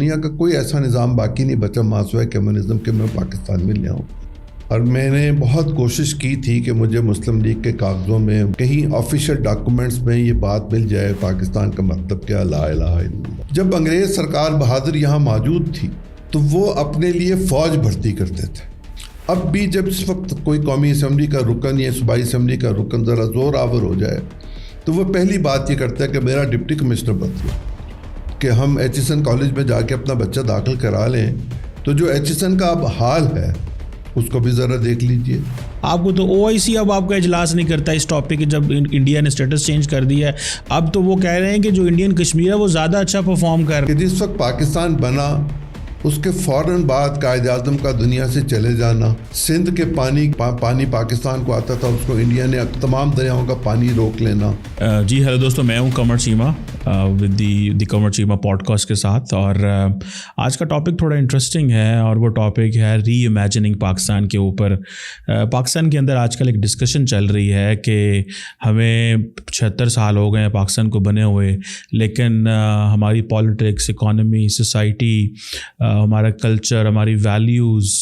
دنیا کا کوئی ایسا نظام باقی نہیں بچا ماسوائے کمیونزم کہ میں پاکستان میں لے آؤں. اور میں نے بہت کوشش کی تھی کہ مجھے مسلم لیگ کے کاغذوں میں کہیں آفیشیل ڈاکومنٹس میں یہ بات مل جائے پاکستان کا مطلب کیا لا الہ الا اللہ. جب انگریز سرکار بہادر یہاں موجود تھی تو وہ اپنے لیے فوج بھرتی کرتے تھے. اب بھی جب اس وقت کوئی قومی اسمبلی کا رکن یا صوبائی اسمبلی کا رکن ذرا زور آور ہو جائے تو وہ پہلی بات یہ کرتا ہے کہ میرا ڈپٹی کمشنر بدلو، کہ ہم ایچیسن کالج میں جا کے اپنا بچہ داخل کرا لیں. تو جو ایچیسن کا اب حال ہے اس کو بھی ذرا دیکھ لیجئے. آپ کو تو OIC اب آپ کا اجلاس نہیں کرتا اس ٹاپک، جب انڈیا نے اسٹیٹس چینج کر دیا ہے. اب تو وہ کہہ رہے ہیں کہ جو انڈین کشمیر ہے وہ زیادہ اچھا پرفارم کر رہا ہے. کہ جس وقت پاکستان بنا اس کے فوراً بعد قائد اعظم کا دنیا سے چلے جانا، سندھ کے پانی پاکستان کو آتا تھا اس کو انڈیا نے تمام دریاؤں کا پانی روک لینا. جی ہیلو دوستو، میں ہوں Qamar Cheema with the Qamar Cheema podcast کے ساتھ. اور آج کا ٹاپک تھوڑا انٹرسٹنگ ہے اور وہ ٹاپک ہے ری امیجننگ پاکستان کے اوپر. پاکستان کے اندر آج کل ایک ڈسکشن چل رہی ہے کہ ہمیں 76 سال ہو گئے ہیں پاکستان کو بنے ہوئے، لیکن ہماری پالیٹکس، اکانومی، سوسائٹی، ہمارا کلچر، ہماری ویلیوز،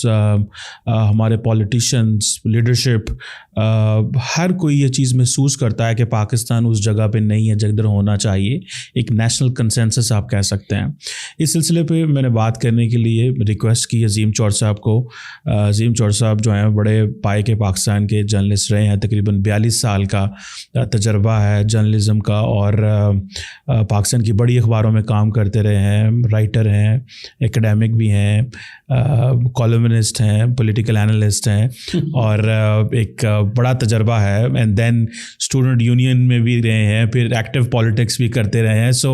ہمارے پولیٹیشنز، لیڈرشپ، ہر کوئی یہ چیز محسوس کرتا ہے کہ پاکستان اس جگہ پہ نہیں ہے جدھر ہونا چاہیے. ایک نیشنل کنسنسس آپ کہہ سکتے ہیں. اس سلسلے پہ میں نے بات کرنے کے لیے ریکویسٹ کی عظیم چور صاحب کو. عظیم چور صاحب جو ہیں بڑے پائے کے پاکستان کے جرنلسٹ رہے ہیں، تقریباً 42 سال کا تجربہ ہے جرنلزم کا، اور پاکستان کی بڑی اخباروں میں کام کرتے رہے ہیں، رائٹر ہیں، ایکڈیمک بھی ہیں، کالمنسٹ ہیں، پولیٹیکل اینالسٹ ہیں، اور ایک بڑا تجربہ ہے. اینڈ دین اسٹوڈنٹ یونین میں بھی رہے ہیں، پھر ایکٹیو پالیٹکس بھی کرتے رہے ہیں. سو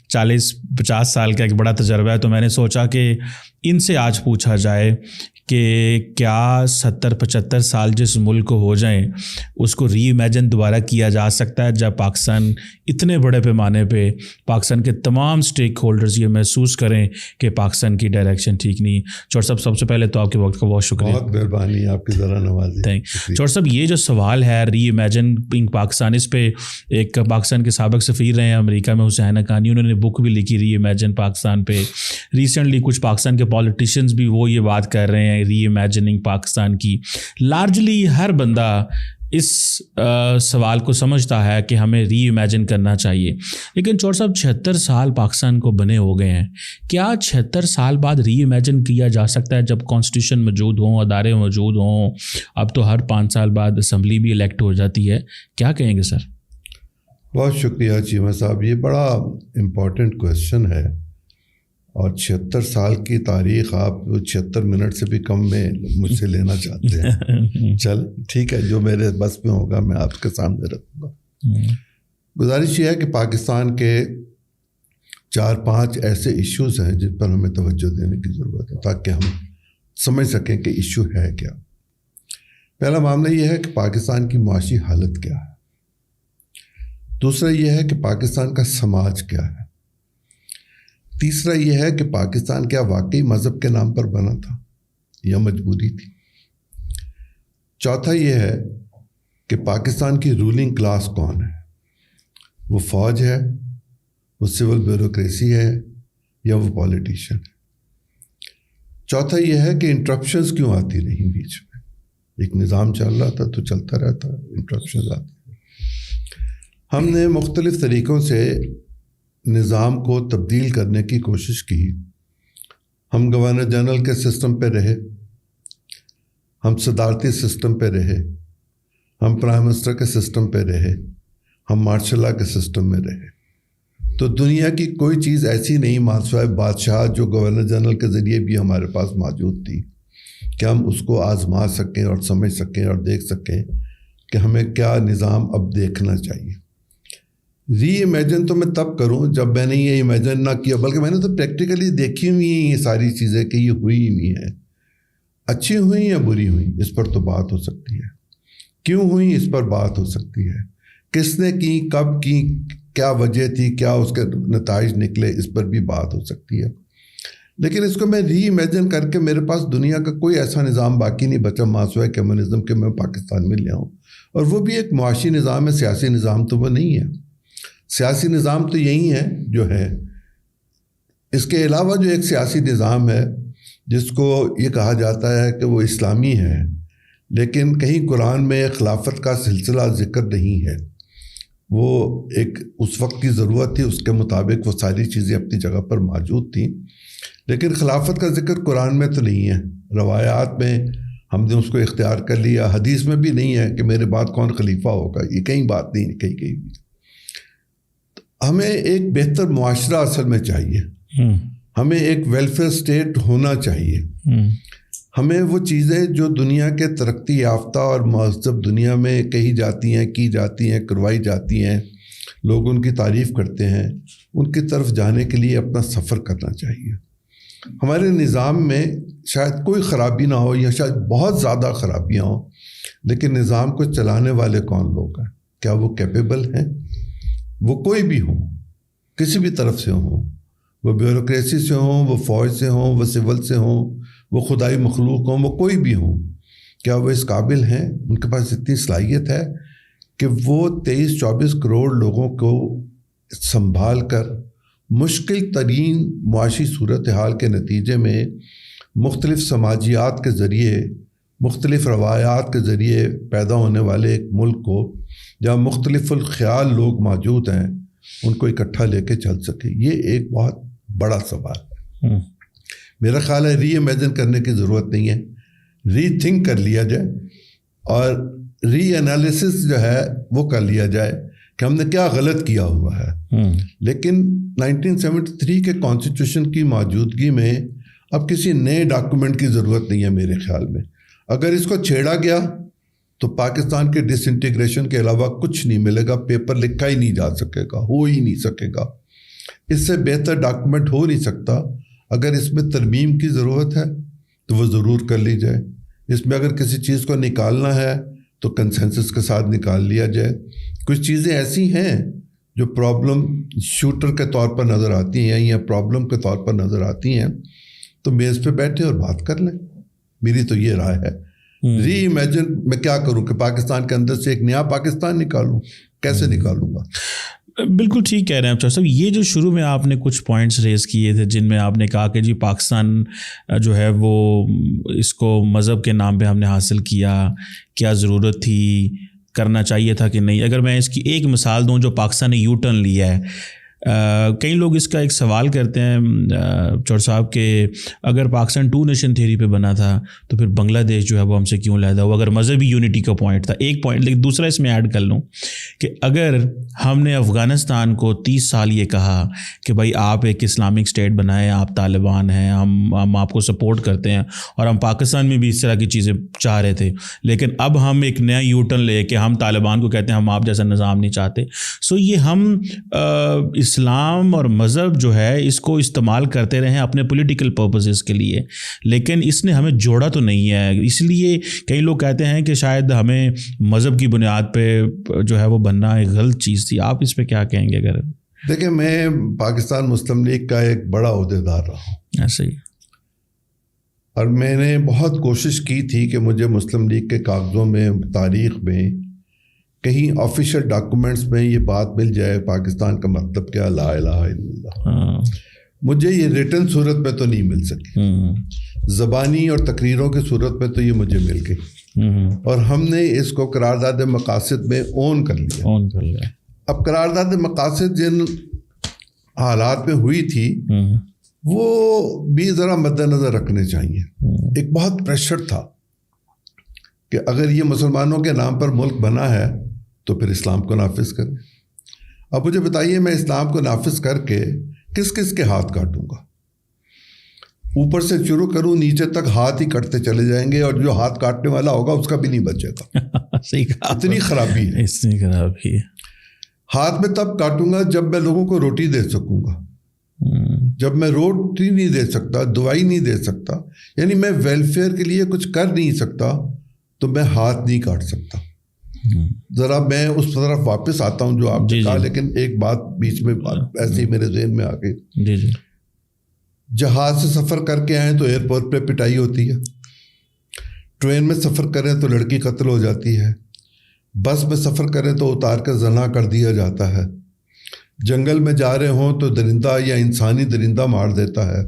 40-50 سال کا ایک بڑا تجربہ ہے. تو میں نے سوچا کہ ان سے آج پوچھا جائے کہ کیا 70-75 سال جس ملک کو ہو جائیں اس کو ری امیجن دوبارہ کیا جا سکتا ہے جب پاکستان اتنے بڑے پیمانے پہ پاکستان کے تمام سٹیک ہولڈرز یہ محسوس کریں کہ پاکستان کی ڈائریکشن ٹھیک نہیں. چور صاحب، سب سے پہلے تو آپ کے وقت کا بہت شکریہ. بہت مہربانی، آپ کی ذرا نوازی. چور صاحب، یہ جو سوال ہے ری امیجن پاکستان، اس پہ ایک پاکستان کے سابق سفیر رہے ہیں امریکہ میں حسین حقانی، انہوں نے بک بھی لکھی ری امیجن پاکستان پہ. ریسنٹلی کچھ پاکستان کے پولیٹیشینز بھی وہ یہ بات کر رہے ہیں ری امیجننگ پاکستان کی. لارجلی ہر بندہ اس سوال کو سمجھتا ہے کہ ہمیں ری امیجن کرنا چاہیے. لیکن چور صاحب، 76 سال پاکستان کو بنے ہو گئے ہیں، کیا 76 سال بعد ری امیجن کیا جا سکتا ہے جب کانسٹیٹیوشن موجود ہوں، ادارے موجود ہوں؟ اب تو ہر 5 سال بعد اسمبلی بھی الیکٹ ہو جاتی ہے. کیا کہیں گے سر؟ بہت شکریہ چیمہ صاحب، یہ بڑا امپورٹنٹ کویشچن ہے. اور 76 سال کی تاریخ آپ 76 منٹ سے بھی کم میں مجھ سے لینا چاہتے ہیں. چل ٹھیک ہے، جو میرے بس میں ہوگا میں آپ کے سامنے رکھوں گا. گزارش یہ ہے کہ پاکستان کے 4-5 ایسے ایشوز ہیں جن پر ہمیں توجہ دینے کی ضرورت ہے تاکہ ہم سمجھ سکیں کہ ایشو ہے کیا. پہلا معاملہ یہ ہے کہ پاکستان کی معاشی حالت کیا ہے. دوسرا یہ ہے کہ پاکستان کا سماج کیا ہے. تیسرا یہ ہے کہ پاکستان کیا واقعی مذہب کے نام پر بنا تھا یا مجبوری تھی. چوتھا یہ ہے کہ پاکستان کی رولنگ کلاس کون ہے، وہ فوج ہے، وہ سول بیوروکریسی ہے، یا وہ پولیٹیشین ہے. چوتھا یہ ہے کہ انٹرپشنز کیوں آتی نہیں بیچ میں. ایک نظام چل رہا تھا تو چلتا رہتا، انٹرپشنز آتی. ہم نے مختلف طریقوں سے نظام کو تبدیل کرنے کی کوشش کی. ہم گورنر جنرل کے سسٹم پہ رہے، ہم صدارتی سسٹم پہ رہے، ہم پرائم منسٹر کے سسٹم پہ رہے، ہم مارشل لا کے سسٹم میں رہے. تو دنیا کی کوئی چیز ایسی نہیں ماسوائے بادشاہ جو گورنر جنرل کے ذریعے بھی ہمارے پاس موجود تھی کہ ہم اس کو آزما سکیں اور سمجھ سکیں اور دیکھ سکیں کہ ہمیں کیا نظام اب دیکھنا چاہیے. ری امیجن تو میں تب کروں جب میں نے یہ امیجن نہ کیا، بلکہ میں نے تو پریکٹیکلی دیکھی ہوئی ہیں یہ ساری چیزیں کہ یہ ہوئی نہیں ہیں. اچھی ہوئیں یا بری ہوئیں اس پر تو بات ہو سکتی ہے، کیوں ہوئیں اس پر بات ہو سکتی ہے، کس نے کی، کب کی، کیا وجہ تھی، کیا اس کے نتائج نکلے، اس پر بھی بات ہو سکتی ہے. لیکن اس کو میں ری امیجن کر کے میرے پاس دنیا کا کوئی ایسا نظام باقی نہیں بچا ماسوائے کمیونزم کہ میں پاکستان میں لے آؤں. اور وہ بھی ایک معاشی نظام ہے، سیاسی نظام تو وہ نہیں ہے. سیاسی نظام تو یہی ہے جو ہے اس کے علاوہ جو ایک سیاسی نظام ہے جس کو یہ کہا جاتا ہے کہ وہ اسلامی ہے، لیکن کہیں قرآن میں خلافت کا سلسلہ ذکر نہیں ہے، وہ ایک اس وقت کی ضرورت تھی، اس کے مطابق وہ ساری چیزیں اپنی جگہ پر موجود تھیں، لیکن خلافت کا ذکر قرآن میں تو نہیں ہے، روایات میں ہم نے اس کو اختیار کر لیا، حدیث میں بھی نہیں ہے کہ میرے بعد کون خلیفہ ہوگا، یہ کہیں بات نہیں، کہیں بھی۔ ہمیں ایک بہتر معاشرہ اصل میں چاہیے، ہمیں ایک ویلفیئر اسٹیٹ ہونا چاہیے، ہمیں وہ چیزیں جو دنیا کے ترقی یافتہ اور مہذب دنیا میں کہی جاتی ہیں، کی جاتی ہیں، کروائی جاتی ہیں، لوگ ان کی تعریف کرتے ہیں، ان کی طرف جانے کے لیے اپنا سفر کرنا چاہیے۔ ہمارے نظام میں شاید کوئی خرابی نہ ہو یا شاید بہت زیادہ خرابیاں ہوں، لیکن نظام کو چلانے والے کون لوگ ہیں؟ کیا وہ کیپیبل ہیں؟ وہ کوئی بھی ہوں، کسی بھی طرف سے ہوں، وہ بیوروکریسی سے ہوں، وہ فوج سے ہوں، وہ سول سے ہوں، وہ خدائی مخلوق ہوں، وہ کوئی بھی ہوں، کیا وہ اس قابل ہیں؟ ان کے پاس اتنی صلاحیت ہے کہ وہ 23-24 کروڑ لوگوں کو سنبھال کر مشکل ترین معاشی صورتحال کے نتیجے میں مختلف سماجیات کے ذریعے، مختلف روایات کے ذریعے پیدا ہونے والے ایک ملک کو جہاں مختلف الخیال لوگ موجود ہیں ان کو اکٹھا لے کے چل سکے؟ یہ ایک بہت بڑا سوال ہے۔ میرا خیال ہے ری امیجن کرنے کی ضرورت نہیں ہے، ری تھنک کر لیا جائے اور ری انالیسس جو ہے وہ کر لیا جائے کہ ہم نے کیا غلط کیا ہوا ہے۔ لیکن 1973 کے کانسٹیٹیوشن کی موجودگی میں اب کسی نئے ڈاکومنٹ کی ضرورت نہیں ہے میرے خیال میں۔ اگر اس کو چھیڑا گیا تو پاکستان کے ڈس انٹیگریشن کے علاوہ کچھ نہیں ملے گا، پیپر لکھا ہی نہیں جا سکے گا، ہو ہی نہیں سکے گا، اس سے بہتر ڈاکومنٹ ہو نہیں سکتا۔ اگر اس میں ترمیم کی ضرورت ہے تو وہ ضرور کر لی جائے، اس میں اگر کسی چیز کو نکالنا ہے تو کنسنسس کے ساتھ نکال لیا جائے۔ کچھ چیزیں ایسی ہیں جو پرابلم شوٹر کے طور پر نظر آتی ہیں یا پرابلم کے طور پر نظر آتی ہیں تو میز پہ بیٹھے اور بات کر لیں، میری تو یہ رائے ہے۔ ری امیجن میں کیا کروں کہ پاکستان کے اندر سے ایک نیا پاکستان نکالوں؟ کیسے نکالوں گا؟ بالکل ٹھیک کہہ رہے ہیں آپ صاحب۔ یہ جو شروع میں آپ نے کچھ پوائنٹس ریز کیے تھے جن میں آپ نے کہا کہ جی پاکستان جو ہے وہ اس کو مذہب کے نام پہ ہم نے حاصل کیا، کیا ضرورت تھی، کرنا چاہیے تھا کہ نہیں؟ اگر میں اس کی ایک مثال دوں جو پاکستان نے یو ٹرن لیا ہے، کئی لوگ اس کا ایک سوال کرتے ہیں چور صاحب کہ اگر پاکستان 2 نیشن تھیوری پہ بنا تھا تو پھر بنگلہ دیش جو ہے وہ ہم سے کیوں علیحدہ ہوا؟ اگر مذہبی یونٹی کا پوائنٹ تھا، ایک پوائنٹ، لیکن دوسرا اس میں ایڈ کر لوں کہ اگر ہم نے افغانستان کو 30 سال یہ کہا کہ بھائی آپ ایک اسلامک اسٹیٹ بنائیں، آپ طالبان ہیں، ہم آپ کو سپورٹ کرتے ہیں، اور ہم پاکستان میں بھی اس طرح کی چیزیں چاہ رہے تھے، لیکن اب ہم ایک نیا یو ٹرن لے کے ہم طالبان کو کہتے ہیں ہم آپ جیسا نظام نہیں چاہتے۔ سو یہ ہم اسلام اور مذہب جو ہے اس کو استعمال کرتے رہے ہیں اپنے پولیٹیکل پرپسز کے لیے، لیکن اس نے ہمیں جوڑا تو نہیں ہے۔ اس لیے کئی لوگ کہتے ہیں کہ شاید ہمیں مذہب کی بنیاد پہ جو ہے وہ بننا ایک غلط چیز تھی۔ آپ اس پہ کیا کہیں گے؟ اگر دیکھیں، میں پاکستان مسلم لیگ کا ایک بڑا عہدیدار رہا ہوں، ایسے ہی، اور میں نے بہت کوشش کی تھی کہ مجھے مسلم لیگ کے کاغذوں میں، تاریخ میں، کہیں آفیشیل ڈاکومنٹس میں یہ بات مل جائے پاکستان کا مطلب کیا، لا الہ الا اللہ۔ مجھے یہ ریٹن صورت میں تو نہیں مل سکی، زبانی اور تقریروں کی صورت میں تو یہ مجھے مل گئی، اور ہم نے اس کو قرارداد مقاصد میں اون کر لیا۔ اب قرارداد مقاصد جن حالات میں ہوئی تھی وہ بھی ذرا مد نظر رکھنے چاہیے۔ ایک بہت پریشر تھا کہ اگر یہ مسلمانوں کے نام پر ملک بنا ہے تو پھر اسلام کو نافذ کریں۔ اب مجھے بتائیے، میں اسلام کو نافذ کر کے کس کس کے ہاتھ کاٹوں گا؟ اوپر سے شروع کروں، نیچے تک ہاتھ ہی کٹتے چلے جائیں گے، اور جو ہاتھ کاٹنے والا ہوگا اس کا بھی نہیں بچے گا۔ اتنی خرابی ہے، اتنی خرابی ہے۔ ہاتھ میں تب کاٹوں گا جب میں لوگوں کو روٹی دے سکوں گا۔ جب میں روٹی نہیں دے سکتا، دوائی نہیں دے سکتا، یعنی میں ویلفیئر کے لیے کچھ کر نہیں سکتا، تو میں ہاتھ نہیں کاٹ سکتا۔ ذرا میں اس طرف واپس آتا ہوں جو آپ نے کہا، لیکن ایک بات بیچ میں ایسی میرے ذہن میں آ گئی۔ جہاز سے سفر کر کے آئیں تو ایئرپورٹ پہ پٹائی ہوتی ہے، ٹرین میں سفر کریں تو لڑکی قتل ہو جاتی ہے، بس میں سفر کریں تو اتار کر زنا کر دیا جاتا ہے، جنگل میں جا رہے ہوں تو درندہ یا انسانی درندہ مار دیتا ہے،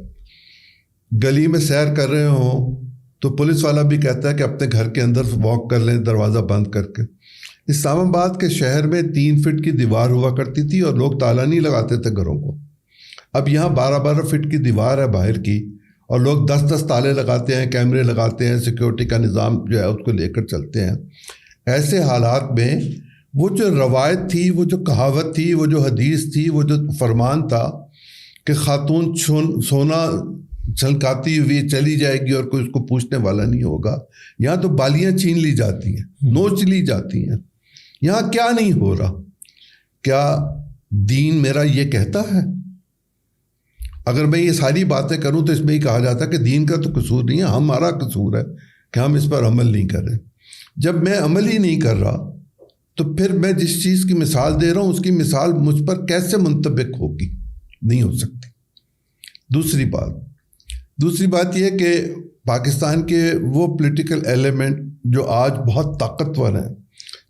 گلی میں سیر کر رہے ہوں تو پولیس والا بھی کہتا ہے کہ اپنے گھر کے اندر واک کر لیں دروازہ بند کر کے۔ اسلام آباد کے شہر میں 3 فٹ کی دیوار ہوا کرتی تھی اور لوگ تالا نہیں لگاتے تھے گھروں کو۔ اب یہاں 12 فٹ کی دیوار ہے باہر کی اور لوگ 10 تالے لگاتے ہیں، کیمرے لگاتے ہیں، سیکیورٹی کا نظام جو ہے اس کو لے کر چلتے ہیں۔ ایسے حالات میں وہ جو روایت تھی، وہ جو کہاوت تھی، وہ جو حدیث تھی، وہ جو فرمان تھا کہ خاتون سونا چھلکاتی ہوئی چلی جائے گی اور کوئی اس کو پوچھنے والا نہیں ہوگا، یہاں تو بالیاں چھین لی جاتی ہیں، نوچ لی جاتی ہیں۔ یہاں کیا نہیں ہو رہا؟ کیا دین میرا یہ کہتا ہے؟ اگر میں یہ ساری باتیں کروں تو اس میں ہی کہا جاتا کہ دین کا تو قصور نہیں ہے، ہمارا قصور ہے کہ ہم اس پر عمل نہیں کر رہے۔ جب میں عمل ہی نہیں کر رہا تو پھر میں جس چیز کی مثال دے رہا ہوں اس کی مثال مجھ پر کیسے منطبق ہوگی؟ نہیں ہو سکتی۔ دوسری بات یہ کہ پاکستان کے وہ پولیٹیکل ایلیمنٹ جو آج بہت طاقتور ہیں،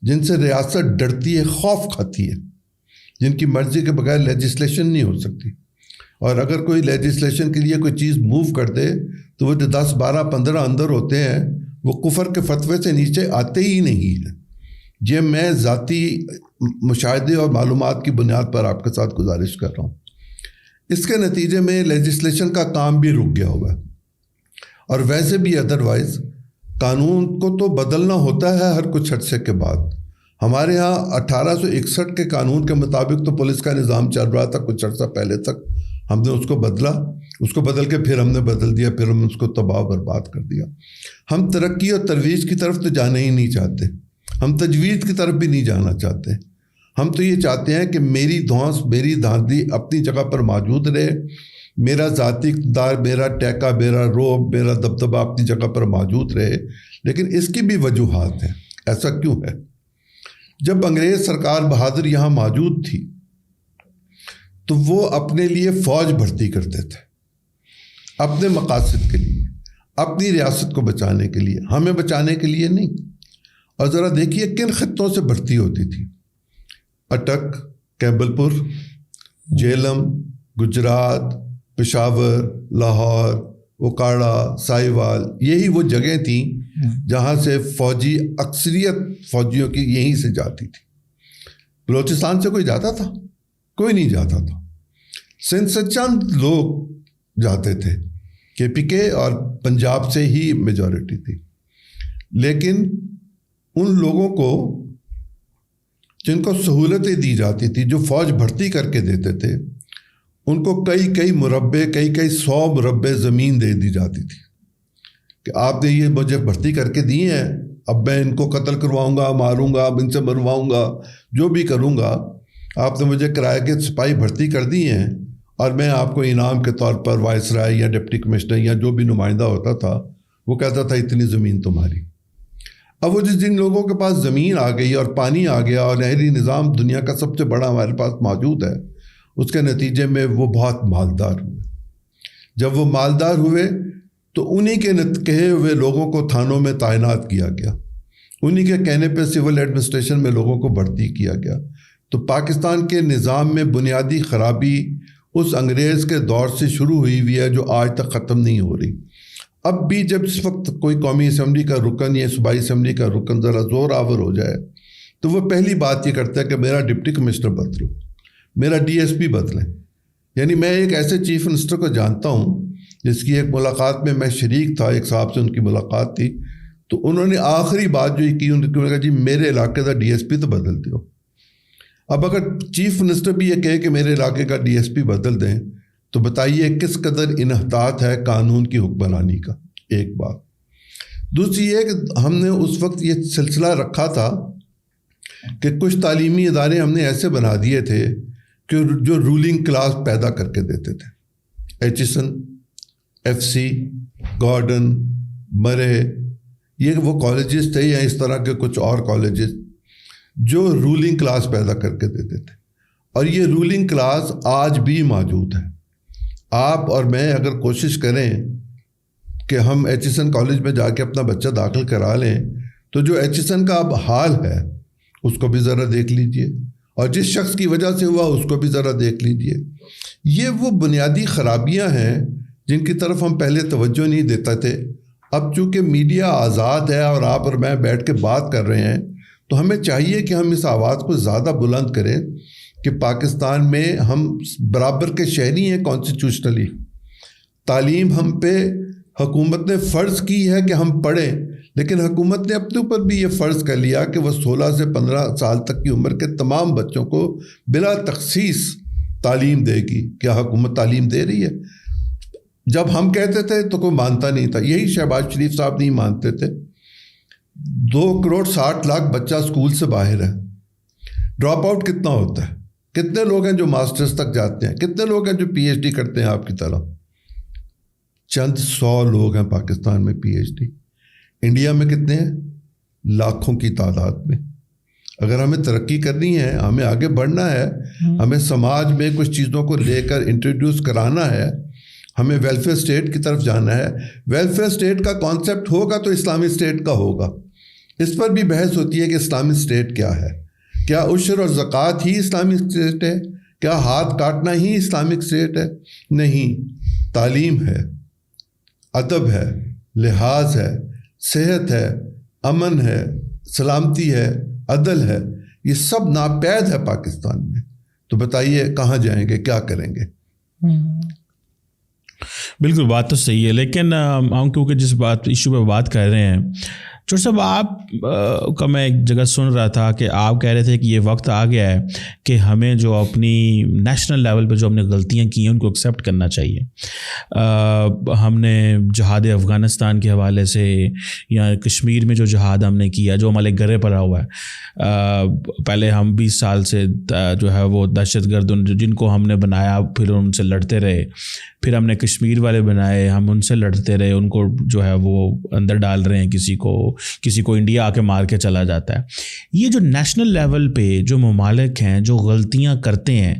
جن سے ریاست ڈرتی ہے، خوف کھاتی ہے، جن کی مرضی کے بغیر لیجسلیشن نہیں ہو سکتی، اور اگر کوئی لیجسلیشن کے لیے کوئی چیز موو کر دے تو وہ جو 10 12 15 اندر ہوتے ہیں وہ کفر کے فتوے سے نیچے آتے ہی نہیں ہیں۔ یہ میں ذاتی مشاہدے اور معلومات کی بنیاد پر آپ کے ساتھ گزارش کر رہا ہوں۔ اس کے نتیجے میں لیجسلیشن کا کام بھی رک گیا ہوا ہے، اور ویسے بھی ادروائز قانون کو تو بدلنا ہوتا ہے ہر کچھ عرصے کے بعد۔ ہمارے ہاں 1861 کے قانون کے مطابق تو پولیس کا نظام چل رہا تھا کچھ عرصہ پہلے تک، ہم نے اس کو بدلا، اس کو بدل کے پھر ہم نے بدل دیا، پھر ہم اس کو تباہ برباد کر دیا۔ ہم ترقی اور ترویج کی طرف تو جانا ہی نہیں چاہتے، ہم تجویز کی طرف بھی نہیں جانا چاہتے۔ ہم تو یہ چاہتے ہیں کہ میری دھونس، میری دھاندلی اپنی جگہ پر موجود رہے، میرا ذاتی اقتدار، میرا ٹیکہ، میرا روب، میرا دبدبہ اپنی جگہ پر موجود رہے۔ لیکن اس کی بھی وجوہات ہیں۔ ایسا کیوں ہے؟ جب انگریز سرکار بہادر یہاں موجود تھی تو وہ اپنے لیے فوج بھرتی کرتے تھے، اپنے مقاصد کے لیے، اپنی ریاست کو بچانے کے لیے، ہمیں بچانے کے لیے نہیں۔ اور ذرا دیکھیے کن خطوں سے بھرتی ہوتی تھی۔ اٹک، کیبل پور، جیلم، گجرات، پشاور، لاہور، اوکاڑا، سائیوال، یہی وہ جگہیں تھیں جہاں سے فوجی، اکثریت فوجیوں کی یہیں سے جاتی تھی۔ بلوچستان سے کوئی جاتا تھا؟ کوئی نہیں جاتا تھا۔ سندھ سے چند لوگ جاتے تھے، KPK اور پنجاب سے ہی میجورٹی تھی۔ لیکن ان لوگوں کو جن کو سہولتیں دی جاتی تھی، جو فوج بھرتی کر کے دیتے تھے، ان کو کئی مربع، کئی 100 مربع زمین دے دی جاتی تھی کہ آپ نے یہ مجھے بھرتی کر کے دی ہیں، اب میں ان کو قتل کرواؤں گا، ماروں گا، اب ان سے مرواؤں گا، جو بھی کروں گا، آپ نے مجھے کرایہ کے سپاہی بھرتی کر دی ہیں، اور میں آپ کو انعام کے طور پر وائس رائے یا ڈپٹی کمشنر یا جو بھی نمائندہ ہوتا تھا وہ کہتا تھا اتنی زمین تمہاری۔ اب وہ جن لوگوں کے پاس زمین آ گئی اور پانی آ گیا اور نہری نظام دنیا کا سب سے بڑا ہمارے پاس موجود ہے، اس کے نتیجے میں وہ بہت مالدار ہوئے۔ جب وہ مالدار ہوئے تو انہی کے کہے ہوئے لوگوں کو تھانوں میں تعینات کیا گیا، انہی کے کہنے پہ سول ایڈمنسٹریشن میں لوگوں کو بھرتی کیا گیا۔ تو پاکستان کے نظام میں بنیادی خرابی اس انگریز کے دور سے شروع ہوئی ہے جو آج تک ختم نہیں ہو رہی۔ اب بھی جب اس وقت کوئی قومی اسمبلی کا رکن یا صوبائی اسمبلی کا رکن ذرا زور آور ہو جائے تو وہ پہلی بات یہ کرتا ہے کہ میرا ڈپٹی کمشنر بدلو، میرا DSP بدلیں۔ یعنی میں ایک ایسے چیف منسٹر کو جانتا ہوں جس کی ایک ملاقات میں شریک تھا، ایک صاحب سے ان کی ملاقات تھی، تو انہوں نے آخری بات جو کی، انہوں نے کہا جی میرے علاقے کا DSP تو بدل دیو۔ اب اگر چیف منسٹر بھی یہ کہے کہ میرے علاقے کا DSP بدل دیں تو بتائیے کس قدر انحطاط ہے قانون کی حکمرانی کا۔ ایک بات۔ دوسری یہ کہ ہم نے اس وقت یہ سلسلہ رکھا تھا کہ کچھ تعلیمی ادارے ہم نے ایسے بنا دیے تھے کہ جو رولنگ کلاس پیدا کر کے دیتے تھے۔ ایچسن، FC، گارڈن، مرے، یہ وہ کالجز تھے یا اس طرح کے کچھ اور کالجز جو رولنگ کلاس پیدا کر کے دیتے تھے، اور یہ رولنگ کلاس آج بھی موجود ہے۔ آپ اور میں اگر کوشش کریں کہ ہم ایچسن کالج میں جا کے اپنا بچہ داخل کرا لیں تو جو ایچسن کا اب حال ہے اس کو بھی ذرا دیکھ لیجئے، اور جس شخص کی وجہ سے ہوا اس کو بھی ذرا دیکھ لیجئے. یہ وہ بنیادی خرابیاں ہیں جن کی طرف ہم پہلے توجہ نہیں دیتے تھے. اب چونکہ میڈیا آزاد ہے اور آپ اور میں بیٹھ کے بات کر رہے ہیں تو ہمیں چاہیے کہ ہم اس آواز کو زیادہ بلند کریں کہ پاکستان میں ہم برابر کے شہری ہیں کانسٹیٹیوشنلی. تعلیم ہم پہ حکومت نے فرض کی ہے کہ ہم پڑھیں, لیکن حکومت نے اپنے اوپر بھی یہ فرض کر لیا کہ وہ 16 سے 15 سال تک کی عمر کے تمام بچوں کو بلا تخصیص تعلیم دے گی. کیا حکومت تعلیم دے رہی ہے؟ جب ہم کہتے تھے تو کوئی مانتا نہیں تھا. یہی شہباز شریف صاحب نہیں مانتے تھے. 2.60 کروڑ بچہ اسکول سے باہر ہے. ڈراپ آؤٹ کتنا ہوتا ہے؟ کتنے لوگ ہیں جو ماسٹرز تک جاتے ہیں؟ کتنے لوگ ہیں جو پی ایچ ڈی کرتے ہیں آپ کی طرح؟ چند 100 لوگ ہیں پاکستان میں پی ایچ ڈی. انڈیا میں کتنے ہیں؟ لاکھوں کی تعداد میں. اگر ہمیں ترقی کرنی ہے, ہمیں آگے بڑھنا ہے, ہمیں سماج میں کچھ چیزوں کو لے کر انٹروڈیوس کرانا ہے, ہمیں ویلفیئر اسٹیٹ کی طرف جانا ہے. ویلفیئر اسٹیٹ کا کانسیپٹ ہوگا تو اسلامی اسٹیٹ کا ہوگا. اس پر بھی بحث ہوتی ہے کہ اسلامی اسٹیٹ کیا ہے. کیا عشر اور زکوٰۃ ہی اسلامک اسٹیٹ ہے؟ کیا ہاتھ کاٹنا ہی اسلامک اسٹیٹ ہے؟ نہیں. تعلیم ہے, ادب ہے, لحاظ ہے, صحت ہے, امن ہے, سلامتی ہے, عدل ہے, یہ سب ناپید ہے پاکستان میں. تو بتائیے کہاں جائیں گے, کیا کریں گے؟ بالکل بات تو صحیح ہے, لیکن ہم کیونکہ جس ایشو پہ بات کر رہے ہیں, چور صاحب آپ کا میں ایک جگہ سن رہا تھا کہ آپ کہہ رہے تھے کہ یہ وقت آ گیا ہے کہ ہمیں جو اپنی نیشنل لیول پہ جو ہم نے غلطیاں کی ہیں ان کو ایکسیپٹ کرنا چاہیے. ہم نے جہاد افغانستان کے حوالے سے یا کشمیر میں جو جہاد ہم نے کیا جو ہمارے گرے پڑا ہوا ہے, پہلے ہم 20 سال سے جو ہے وہ دہشت گرد جن کو ہم نے بنایا پھر ان سے لڑتے رہے, پھر ہم نے کشمیر والے بنائے, ہم ان سے لڑتے رہے, ان کو جو ہے وہ اندر ڈال رہے ہیں, کسی کو انڈیا آ کے مار کے چلا جاتا ہے. یہ جو نیشنل لیول پہ جو ممالک ہیں جو غلطیاں کرتے ہیں,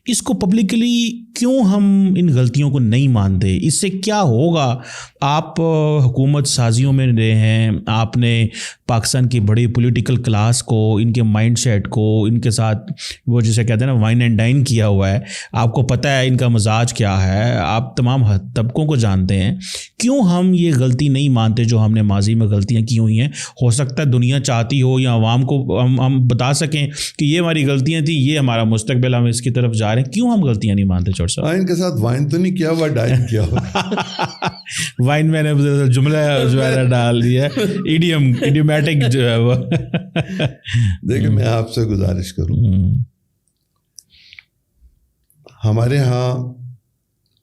اس کو پبلکلی کیوں ہم ان غلطیوں کو نہیں مانتے؟ اس سے کیا ہوگا؟ آپ حکومت سازیوں میں رہے ہیں, آپ نے پاکستان کی بڑی پولیٹیکل کلاس کو, ان کے مائنڈ سیٹ کو, ان کے ساتھ وہ جسے کہتے ہیں نا وائن اینڈ ڈائن کیا ہوا ہے, آپ کو پتہ ہے ان کا مزاج کیا ہے, آپ تمام طبقوں کو جانتے ہیں. کیوں ہم یہ غلطی نہیں مانتے جو ہم نے ماضی میں غلطیاں کی ہوئی ہیں؟ ہو سکتا ہے دنیا چاہتی ہو یا عوام کو ہم بتا سکیں کہ یہ ہماری غلطیاں تھیں, یہ ہمارا مستقبل, ہم اس کی طرف جا رہے ہیں. کیوں ہم غلطیاں نہیں مانتے چور صاحب؟ ان کے ساتھ وائن تو نہیں کیا ہوا, ڈائن کیا ہوا. وائن میں نے جملہ جو ہے ڈال دیا ہے, ایڈیومیٹک جو ہے وہ. دیکھیں میں آپ سے گزارش کروں, ہمارے ہاں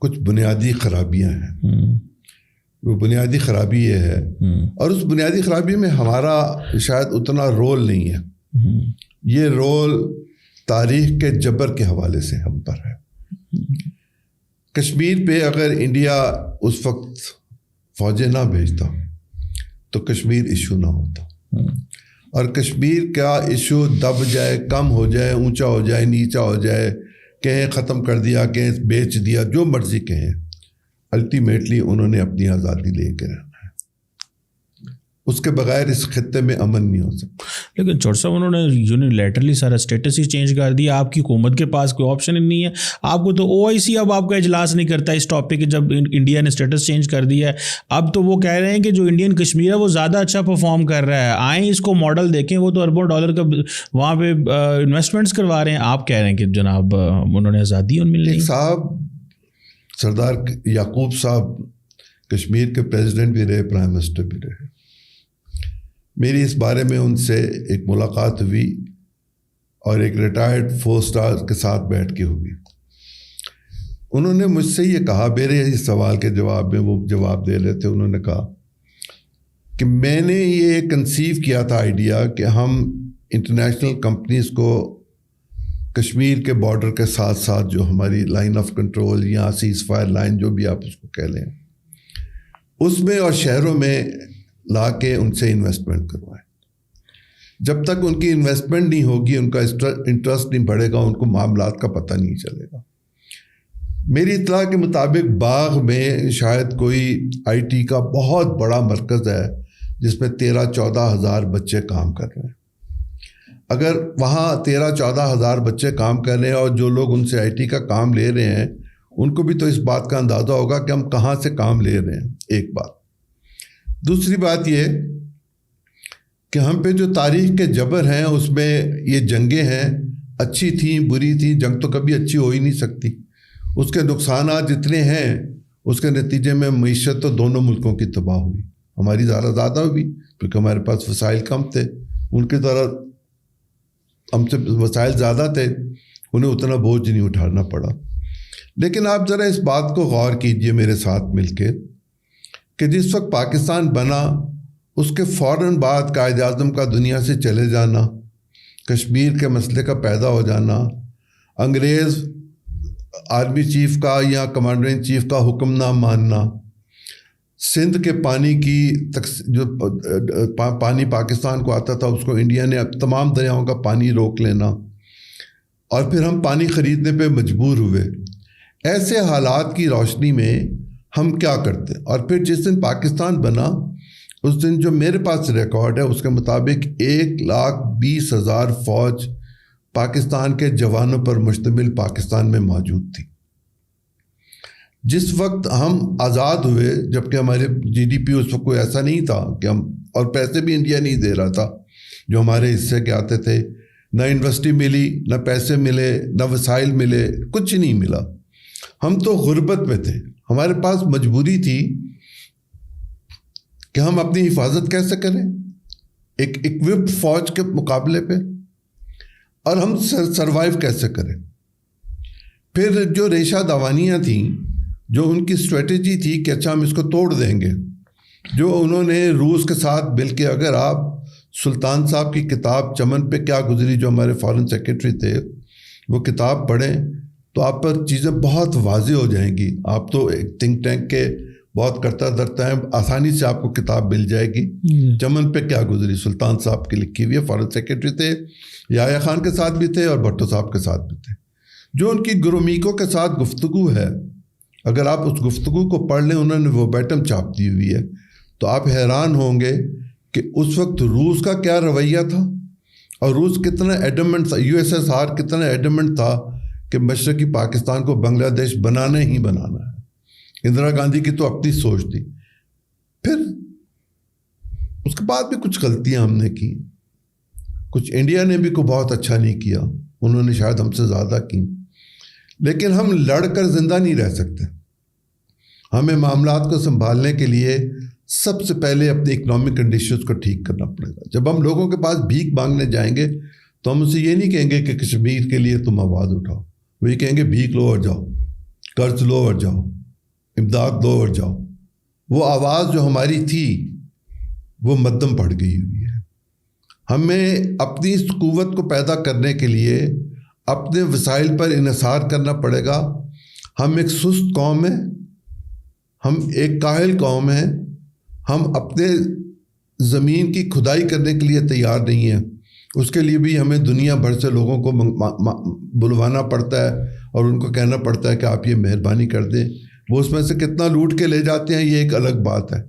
کچھ بنیادی خرابیاں ہیں. وہ بنیادی خرابی یہ ہے, اور اس بنیادی خرابی میں ہمارا شاید اتنا رول نہیں ہے. یہ رول تاریخ کے جبر کے حوالے سے ہم پر ہے. کشمیر پہ اگر انڈیا اس وقت فوجیں نہ بھیجتا تو کشمیر ایشو نہ ہوتا, اور کشمیر کا ایشو دب جائے, کم ہو جائے, اونچا ہو جائے, نیچا ہو جائے, کہیں ختم کر دیا, کہیں بیچ دیا, جو مرضی کہیں, الٹیمیٹلی انہوں نے اپنی آزادی لے کے رہنا ہے. اس کے بغیر اس خطے میں امن نہیں ہو سکتا. لیکن چور صاحب انہوں نے یونیلیٹرلی سارا اسٹیٹس ہی چینج کر دیا. آپ کی حکومت کے پاس کوئی آپشن ہی نہیں ہے. آپ کو تو OIC اب آپ کا اجلاس نہیں کرتا اس ٹاپک, جب انڈیا نے اسٹیٹس چینج کر دیا ہے. اب تو وہ کہہ رہے ہیں کہ جو انڈین کشمیر ہے وہ زیادہ اچھا پرفارم کر رہا ہے, آئیں اس کو ماڈل دیکھیں. وہ تو اربوں ڈالر کا وہاں پہ انویسٹمنٹس کروا رہے ہیں. آپ کہہ رہے ہیں کہ جناب انہوں نے آزادی ان مل رہی. صاحب سردار یعقوب صاحب کشمیر کے پریزیڈنٹ بھی رہے, پرائم منسٹر بھی رہے. میری اس بارے میں ان سے ایک ملاقات ہوئی اور ایک ریٹائرڈ 4 اسٹار کے ساتھ بیٹھ کے ہوئی. انہوں نے مجھ سے یہ کہا, میرے اس سوال کے جواب میں وہ جواب دے رہے تھے, انہوں نے کہا کہ میں نے یہ کنسیو کیا تھا آئیڈیا کہ ہم انٹرنیشنل کمپنیز کو کشمیر کے بارڈر کے ساتھ ساتھ جو ہماری لائن آف کنٹرول یا سیز فائر لائن جو بھی آپ اس کو کہہ لیں, اس میں اور شہروں میں لا کے ان سے انویسٹمنٹ کروائیں. جب تک ان کی انویسٹمنٹ نہیں ہوگی, ان کا انٹرسٹ نہیں بڑھے گا, ان کو معاملات کا پتہ نہیں چلے گا. میری اطلاع کے مطابق باغ میں شاید کوئی IT کا بہت بڑا مرکز ہے جس میں 13-14 ہزار بچے کام کر رہے ہیں. اگر وہاں 13-14 ہزار بچے کام کر رہے ہیں اور جو لوگ ان سے آئی ٹی کا کام لے رہے ہیں ان کو بھی تو اس بات کا اندازہ ہوگا کہ ہم کہاں سے کام لے رہے ہیں. ایک بات. دوسری بات یہ کہ ہم پہ جو تاریخ کے جبر ہیں اس میں یہ جنگیں ہیں، اچھی تھیں بری تھیں، جنگ تو کبھی اچھی ہو ہی نہیں سکتی. اس کے نقصانات جتنے ہیں اس کے نتیجے میں معیشت تو دونوں ملکوں کی تباہ ہوئی. ہماری زیادہ ہوئی کیونکہ ہمارے پاس وسائل کم تھے، ان کی طرح ہم سے وسائل زیادہ تھے، انہیں اتنا بوجھ نہیں اٹھانا پڑا. لیکن آپ ذرا اس بات کو غور کیجئے میرے ساتھ مل کے کہ جس وقت پاکستان بنا اس کے فوراً بعد قائد اعظم کا دنیا سے چلے جانا، کشمیر کے مسئلے کا پیدا ہو جانا، انگریز آرمی چیف کا یا کمانڈر ان چیف کا حکم نہ ماننا، سندھ کے پانی کی جو پانی پاکستان کو آتا تھا اس کو انڈیا نے تمام دریاؤں کا پانی روک لینا، اور پھر ہم پانی خریدنے پہ مجبور ہوئے. ایسے حالات کی روشنی میں ہم کیا کرتے؟ اور پھر جس دن پاکستان بنا اس دن جو میرے پاس ریکارڈ ہے اس کے مطابق 1,20,000 فوج پاکستان کے جوانوں پر مشتمل پاکستان میں موجود تھی. جس وقت ہم آزاد ہوئے، جبکہ ہمارے جی ڈی پی اس وقت کوئی ایسا نہیں تھا کہ ہم، اور پیسے بھی انڈیا نہیں دے رہا تھا جو ہمارے حصے کے آتے تھے، نہ یونیورسٹی ملی، نہ پیسے ملے، نہ وسائل ملے، کچھ نہیں ملا. ہم تو غربت میں تھے. ہمارے پاس مجبوری تھی کہ ہم اپنی حفاظت کیسے کریں ایک اکوپڈ فوج کے مقابلے پہ، اور ہم سروائیو کیسے کریں. پھر جو ریشہ دوانیاں تھیں، جو ان کی اسٹریٹجی تھی کہ اچھا ہم اس کو توڑ دیں گے، جو انہوں نے روس کے ساتھ مل کے، اگر آپ سلطان صاحب کی کتاب چمن پہ کیا گزری جو ہمارے فارن سیکرٹری تھے وہ کتاب پڑھیں تو آپ پر چیزیں بہت واضح ہو جائیں گی. آپ تو ایک تھنک ٹینک کے بہت کرتا دھرتا ہے، آسانی سے آپ کو کتاب مل جائے گی. چمن پہ کیا گزری سلطان صاحب کی لکھی ہوئی ہے، فارن سیکرٹری تھے، یحییٰ خان کے ساتھ بھی تھے اور بھٹو صاحب کے ساتھ بھی تھے. جو ان کی گرومیکو کے ساتھ گفتگو ہے، اگر آپ اس گفتگو کو پڑھ لیں، انہوں نے وہ بیٹم چھاپ دی ہوئی ہے، تو آپ حیران ہوں گے کہ اس وقت روس کا کیا رویہ تھا اور روس کتنا ایڈمنٹ تھا، USSR کتنا ایڈمنٹ تھا کہ مشرقی پاکستان کو بنگلہ دیش بنانا ہی بنانا ہے. اندرا گاندھی کی تو اپنی سوچ تھی. پھر اس کے بعد بھی کچھ غلطیاں ہم نے کی، کچھ انڈیا نے بھی کو بہت اچھا نہیں کیا، انہوں نے شاید ہم سے زیادہ کی. لیکن ہم لڑ کر زندہ نہیں رہ سکتے. ہمیں معاملات کو سنبھالنے کے لیے سب سے پہلے اپنی اکنامک کنڈیشنز کو ٹھیک کرنا پڑے گا. جب ہم لوگوں کے پاس بھیک مانگنے جائیں گے تو ہم اسے یہ نہیں کہیں گے کہ کشمیر کے لیے تم آواز اٹھاؤ، وہ یہ کہیں گے بھیک لو اور جاؤ، قرض لو اور جاؤ، امداد دو اور جاؤ. وہ آواز جو ہماری تھی وہ مدھم پڑ گئی ہوئی ہے. ہمیں اپنی اس قوت کو پیدا کرنے کے لیے اپنے وسائل پر انحصار کرنا پڑے گا. ہم ایک سست قوم ہیں، ہم ایک کاہل قوم ہیں، ہم اپنے زمین کی کھدائی کرنے کے لیے تیار نہیں ہیں. اس کے لیے بھی ہمیں دنیا بھر سے لوگوں کو بلوانا پڑتا ہے اور ان کو کہنا پڑتا ہے کہ آپ یہ مہربانی کر دیں. وہ اس میں سے کتنا لوٹ کے لے جاتے ہیں یہ ایک الگ بات ہے،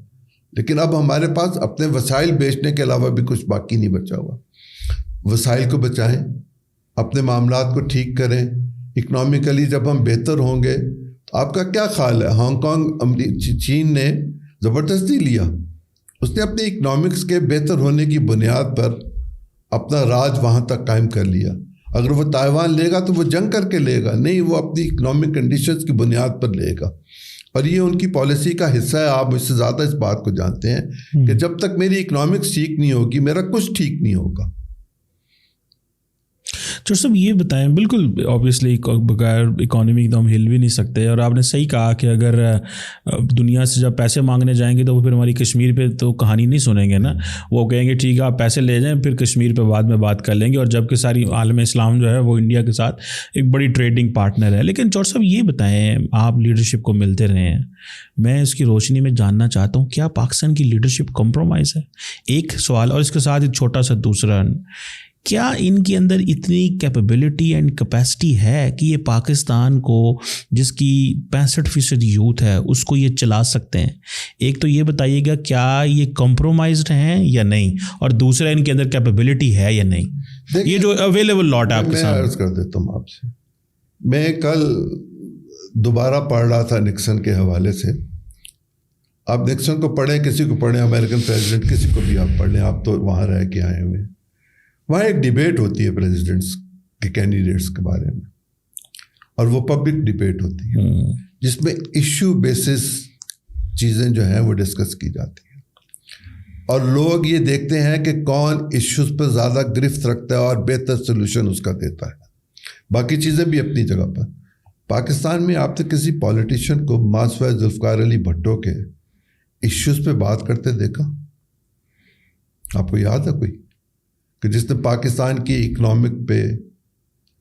لیکن اب ہمارے پاس اپنے وسائل بیچنے کے علاوہ بھی کچھ باقی نہیں بچا ہوا. وسائل کو بچائیں، اپنے معاملات کو ٹھیک کریں. اکنامکلی جب ہم بہتر ہوں گے، آپ کا کیا خیال ہے؟ ہانگ کانگ چین نے زبردستی لیا، اس نے اپنی اکنامکس کے بہتر ہونے کی بنیاد پر اپنا راج وہاں تک قائم کر لیا. اگر وہ تائیوان لے گا تو وہ جنگ کر کے لے گا، نہیں، وہ اپنی اکنامک کنڈیشنز کی بنیاد پر لے گا. اور یہ ان کی پالیسی کا حصہ ہے. آپ مجھ سے زیادہ اس بات کو جانتے ہیں کہ جب تک میری اکنامکس ٹھیک نہیں ہوگی میرا کچھ ٹھیک نہیں ہوگا. چور صاحب یہ بتائیں، بالکل اوبیسلی بغیر اکانومی تو ہم ہل بھی نہیں سکتے، اور آپ نے صحیح کہا کہ اگر دنیا سے جب پیسے مانگنے جائیں گے تو وہ پھر ہماری کشمیر پہ تو کہانی نہیں سنیں گے نا. وہ کہیں گے ٹھیک ہے آپ پیسے لے جائیں، پھر کشمیر پہ بعد میں بات کر لیں گے. اور جبکہ ساری عالم اسلام جو ہے وہ انڈیا کے ساتھ ایک بڑی ٹریڈنگ پارٹنر ہے. لیکن چور صاحب یہ بتائیں، آپ لیڈرشپ کو ملتے رہے ہیں، میں اس کی روشنی میں جاننا چاہتا ہوں کیا پاکستان کی لیڈرشپ کمپرومائز ہے؟ ایک سوال، اور اس کے ساتھ ایک چھوٹا سا دوسرا، کیا ان کے اندر اتنی کیپیبلٹی اینڈ کیپیسٹی ہے کہ یہ پاکستان کو جس کی 65% یوتھ ہے اس کو یہ چلا سکتے ہیں؟ ایک تو یہ بتائیے گا کیا یہ کمپرومائزڈ ہیں یا نہیں، اور دوسرا ان کے اندر کیپیبلٹی ہے یا نہیں، یہ جو اویلیبل لاٹ ہے آپ کے سامنے. میں عرض کر دیتا ہوں آپ سے، میں کل دوبارہ پڑھ رہا تھا نکسن کے حوالے سے. آپ نکسن کو پڑھیں، کسی کو پڑھیں، امریکن پریزیڈنٹ کسی کو بھی آپ پڑھ لیں، آپ تو وہاں رہ کے آئے ہوئے. وہاں ایک ڈیبیٹ ہوتی ہے پریزیڈنٹس کے کینڈیڈیٹس کے بارے میں، اور وہ پبلک ڈیبیٹ ہوتی ہے جس میں ایشو بیسس چیزیں جو ہیں وہ ڈسکس کی جاتی ہیں، اور لوگ یہ دیکھتے ہیں کہ کون ایشوز پہ زیادہ گرفت رکھتا ہے اور بہتر سلوشن اس کا دیتا ہے. باقی چیزیں بھی اپنی جگہ پر. پاکستان میں آپ نے کسی پولیٹیشین کو ماسوائے ذوالفقار علی بھٹو کے ایشوز پہ بات کرتے دیکھا؟ آپ کو یاد ہے کوئی کہ جس نے پاکستان کی اکنامک پہ،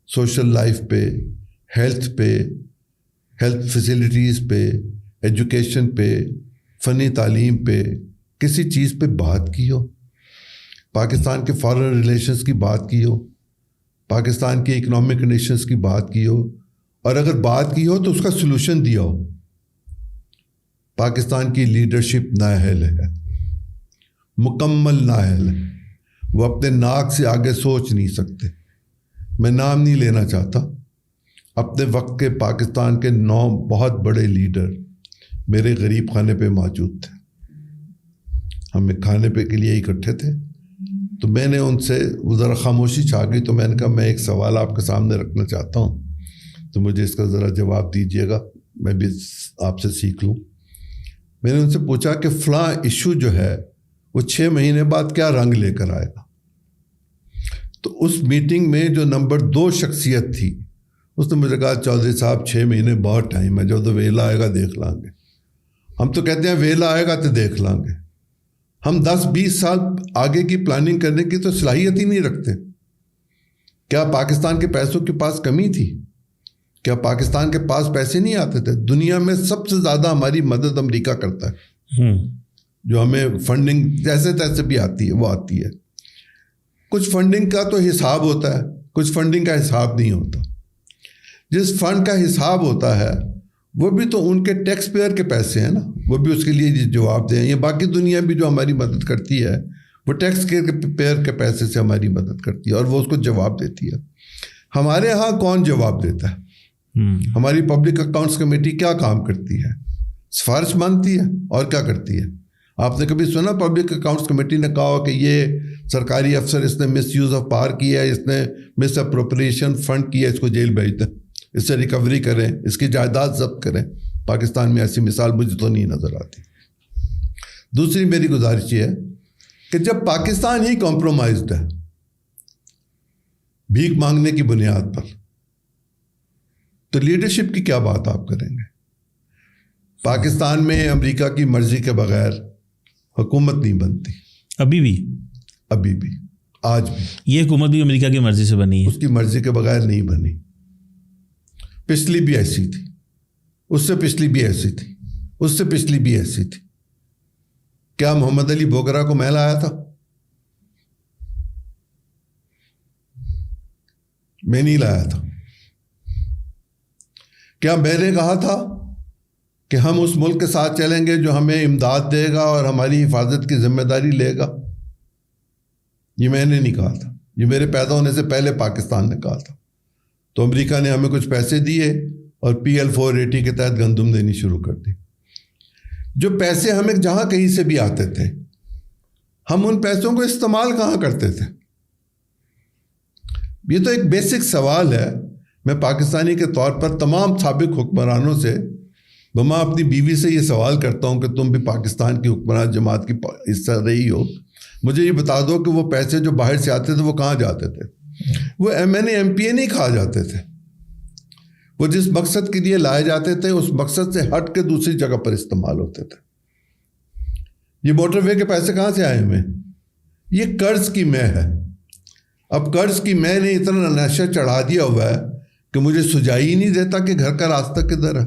سوشل لائف پہ، ہیلتھ پہ، ہیلتھ فیسلٹیز پہ، ایجوکیشن پہ، فنی تعلیم پہ کسی چیز پہ بات کی ہو؟ پاکستان کے فارن ریلیشنز کی بات کی ہو؟ پاکستان کی اکنامک کنڈیشنز کی بات کی ہو؟ اور اگر بات کی ہو تو اس کا سلوشن دیا ہو؟ پاکستان کی لیڈرشپ نااہل ہے، مکمل نااہل ہے. وہ اپنے ناک سے آگے سوچ نہیں سکتے. میں نام نہیں لینا چاہتا. اپنے وقت کے پاکستان کے 9 بہت بڑے لیڈر میرے غریب خانے پہ موجود تھے. ہم کھانے پہ کے لیے اکٹھے تھے، تو میں نے ان سے ذرا خاموشی چھا گئی، تو میں نے کہا میں ایک سوال آپ کے سامنے رکھنا چاہتا ہوں، تو مجھے اس کا ذرا جواب دیجیے گا، میں بھی آپ سے سیکھ لوں. میں نے ان سے پوچھا کہ فلاں ایشو جو ہے وہ 6 مہینے بعد کیا رنگ لے کر آئے گا؟ تو اس میٹنگ میں جو نمبر 2 شخصیت تھی اس نے مجھے کہا چودھری صاحب 6 مہینے بہت ٹائم ہے، جو تو ویلا آئے گا دیکھ لیں گے. ہم تو کہتے ہیں ویلا آئے گا تو دیکھ لیں گے. ہم 10-20 سال آگے کی پلاننگ کرنے کی تو صلاحیت ہی نہیں رکھتے. کیا پاکستان کے پیسوں کے پاس کمی تھی؟ کیا پاکستان کے پاس پیسے نہیں آتے تھے؟ دنیا میں سب سے زیادہ ہماری مدد امریکہ کرتا ہے، جو ہمیں فنڈنگ جیسے تیسے بھی آتی ہے، وہ آتی ہے. کچھ فنڈنگ کا تو حساب ہوتا ہے، کچھ فنڈنگ کا حساب نہیں ہوتا. جس فنڈ کا حساب ہوتا ہے وہ بھی تو ان کے ٹیکس پیئر کے پیسے ہیں نا، وہ بھی اس کے لیے جواب دیں. یہ باقی دنیا بھی جو ہماری مدد کرتی ہے وہ ٹیکس پیئر کے پیسے سے ہماری مدد کرتی ہے، اور وہ اس کو جواب دیتی ہے. ہمارے ہاں کون جواب دیتا ہے؟ ہماری پبلک اکاؤنٹس کمیٹی کیا کام کرتی ہے؟ سفارش مانتی ہے اور کیا کرتی ہے؟ آپ نے کبھی سنا پبلک اکاؤنٹس کمیٹی نے کہا ہو کہ یہ سرکاری افسر اس نے مس یوز آف پاور کیا ہے، اس نے مس اپروپریشن فنڈ کیا ہے، اس کو جیل بھیج دیں، اس سے ریکوری کریں، اس کی جائیداد ضبط کریں؟ پاکستان میں ایسی مثال مجھے تو نہیں نظر آتی. دوسری میری گزارش یہ ہے کہ جب پاکستان ہی کمپرومائزڈ ہے بھیک مانگنے کی بنیاد پر، تو لیڈرشپ کی کیا بات آپ کریں گے؟ پاکستان میں امریکہ کی مرضی کے بغیر حکومت نہیں بنتی. ابھی بھی آج بھی یہ حکومت بھی امریکہ کی مرضی سے بنی ہے، اس کی مرضی کے بغیر نہیں بنی. پچھلی بھی ایسی تھی، اس سے پچھلی بھی ایسی تھی، اس سے پچھلی بھی ایسی تھی. کیا محمد علی بوگرا کو میں لایا تھا؟ میں نہیں لایا تھا. کیا میں نے کہا تھا کہ ہم اس ملک کے ساتھ چلیں گے جو ہمیں امداد دے گا اور ہماری حفاظت کی ذمہ داری لے گا؟ یہ میں نے نہیں کہا تھا، یہ میرے پیدا ہونے سے پہلے پاکستان نے کہا تھا. تو امریکہ نے ہمیں کچھ پیسے دیے اور PL 480 کے تحت گندم دینی شروع کر دی. جو پیسے ہمیں جہاں کہیں سے بھی آتے تھے، ہم ان پیسوں کو استعمال کہاں کرتے تھے؟ یہ تو ایک بیسک سوال ہے. میں پاکستانی کے طور پر تمام سابق حکمرانوں سے، میں اپنی بیوی سے یہ سوال کرتا ہوں کہ تم بھی پاکستان کی حکمران جماعت کی حصہ رہی ہو، مجھے یہ بتا دو کہ وہ پیسے جو باہر سے آتے تھے وہ کہاں جاتے تھے؟ وہ MNA نہیں کھا جاتے تھے. وہ جس مقصد کے لیے لائے جاتے تھے اس مقصد سے ہٹ کے دوسری جگہ پر استعمال ہوتے تھے. یہ موٹر وے کے پیسے کہاں سے آئے ہوئے؟ یہ قرض کی میں ہے. اب قرض کی میں نے اتنا نشہ چڑھا دیا ہوا ہے کہ مجھے سجائی ہی نہیں دیتا کہ گھر کا راستہ کدھر ہے.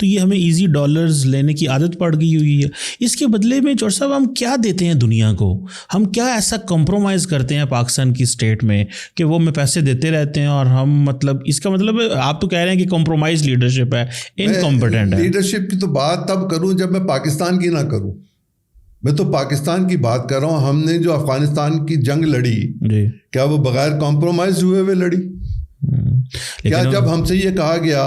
تو یہ ہمیں ایزی ڈالرز لینے کی عادت پڑ گئی ہوئی ہے. اس کے بدلے میں چور صاحب ہم کیا دیتے ہیں دنیا کو؟ ہم کیا ایسا کمپرومائز کرتے ہیں پاکستان کی اسٹیٹ میں کہ وہ میں پیسے دیتے رہتے ہیں اور ہم مطلب اس کا مطلب آپ تو کہہ رہے ہیں کہ کمپرومائز لیڈرشپ ہے, انکمپیٹنٹ ہے. لیڈرشپ کی تو بات تب کروں جب میں پاکستان کی نہ کروں. میں تو پاکستان کی بات کر رہا ہوں. ہم نے جو افغانستان کی جنگ لڑی جی, کیا وہ بغیر کمپرومائز ہوئے لڑی؟ کیا جب ہم سے یہ کہا گیا,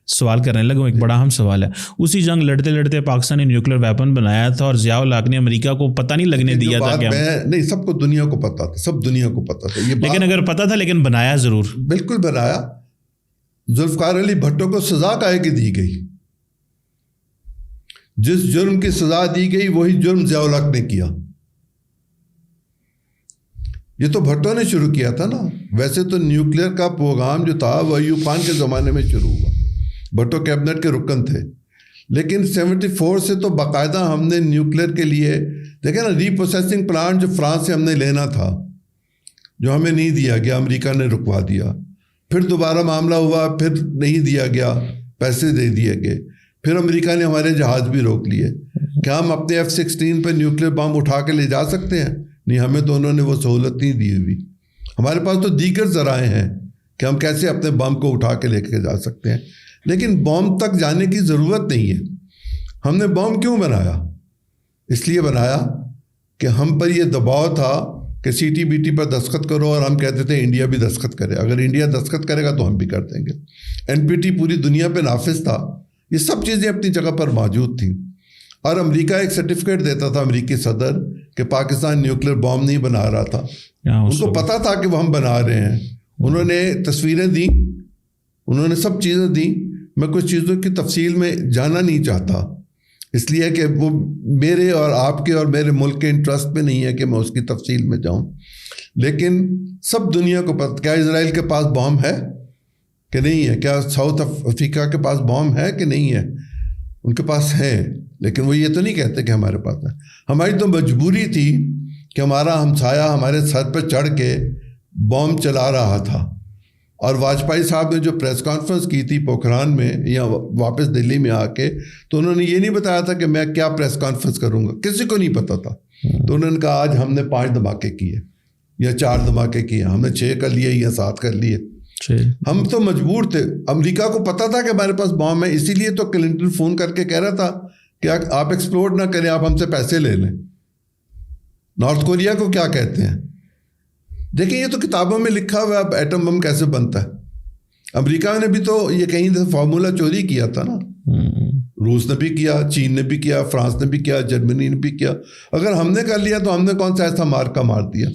سوال کرنے لگا, ایک بڑا اہم سوال ہے, اسی جنگ لڑتے لڑتے پاکستان نے نیوکلیر ویپن بنایا تھا اور ضیاء الحق نے امریکہ کو پتہ نہیں لگنے دیا تھا کہ نہیں, سب کو دنیا کو پتا تھا, سب دنیا کو پتا تھا یہ, لیکن اگر پتا تھا لیکن بنایا ضرور. بالکل بنایا. ذوالفقار علی بھٹو کو سزا کاہے کی دی گئی؟ جس جرم کی سزا دی گئی وہی جرم ضیاء الحق نے کیا. یہ تو بھٹو نے شروع کیا تھا نا. ویسے تو نیوکلیر کا پروگرام جو تھا وہ ایوب خان کے زمانے میں شروع ہوا, بھٹو کیبنٹ کے رکن تھے, لیکن 74 سے تو باقاعدہ ہم نے نیوکلیر کے لیے دیکھیں نا, ری پروسیسنگ پلانٹ جو فرانس سے ہم نے لینا تھا, جو ہمیں نہیں دیا گیا, امریکہ نے رکوا دیا. پھر دوبارہ معاملہ ہوا, پھر نہیں دیا گیا, پیسے دے دیے گئے, پھر امریکہ نے ہمارے جہاز بھی روک لیے. کیا ہم اپنے F-16 پہ نیوکلیر بم اٹھا کے لے جا سکتے ہیں؟ نہیں, ہمیں تو انہوں نے وہ سہولت نہیں دی ہوئی. ہمارے پاس تو دیگر ذرائع ہیں کہ ہم کیسے اپنے بم کو اٹھا کے لے کے جا سکتے ہیں, لیکن بم تک جانے کی ضرورت نہیں ہے. ہم نے بم کیوں بنایا؟ اس لیے بنایا کہ ہم پر یہ دباؤ تھا کہ CTBT پر دستخط کرو, اور ہم کہتے تھے انڈیا بھی دستخط کرے, اگر انڈیا دستخط کرے گا تو ہم بھی کر دیں گے. NPT پوری دنیا پہ نافذ تھا. یہ سب چیزیں اپنی جگہ پر موجود تھیں, اور امریکہ ایک سرٹیفکیٹ دیتا تھا, امریکی صدر, کہ پاکستان نیوکلیر بام نہیں بنا رہا تھا. ان کو پتہ تھا کہ وہ ہم بنا رہے ہیں. انہوں نے تصویریں دیں, انہوں نے سب چیزیں دیں. میں کچھ چیزوں کی تفصیل میں جانا نہیں چاہتا, اس لیے کہ وہ میرے اور آپ کے اور میرے ملک کے انٹرسٹ میں نہیں ہے کہ میں اس کی تفصیل میں جاؤں. لیکن سب دنیا کو پتہ, کیا اسرائیل کے پاس بام ہے کہ نہیں ہے؟ کیا ساؤتھ افریقہ کے پاس بام ہے کہ نہیں ہے؟ ان کے پاس ہے, لیکن وہ یہ تو نہیں کہتے کہ ہمارے پاس ہے. ہماری تو مجبوری تھی کہ ہمارا ہمسایہ ہمارے سر پہ چڑھ کے بام چلا رہا تھا. اور واجپئی صاحب نے جو پریس کانفرنس کی تھی پوکھران میں یا واپس دلی میں آ کے, تو انہوں نے یہ نہیں بتایا تھا کہ میں کیا پریس کانفرنس کروں گا, کسی کو نہیں پتا تھا. تو انہوں نے کہا آج ہم نے 5 دھماکے کیے یا 4 دھماکے کیے, ہم نے 6 کر لیے یا 7 کر لیے. ہم تو مجبور تھے. امریکہ کو پتا تھا کہ ہمارے پاس بام ہے, اسی لیے تو کلنٹن فون کر کے کہہ رہا تھا کہ آپ ایکسپلورٹ نہ کریں, آپ ہم سے پیسے لے لیں. نارتھ کوریا کو کیا کہتے ہیں دیکھیں, یہ تو کتابوں میں لکھا ہوا ہے اب ایٹم بم کیسے بنتا ہے. امریکہ نے بھی تو یہ کہیں فارمولا چوری کیا تھا نا, روس نے بھی کیا, چین نے بھی کیا, فرانس نے بھی کیا, جرمنی نے بھی کیا. اگر ہم نے کر لیا تو ہم نے کون سا ایسا مارکا مار دیا.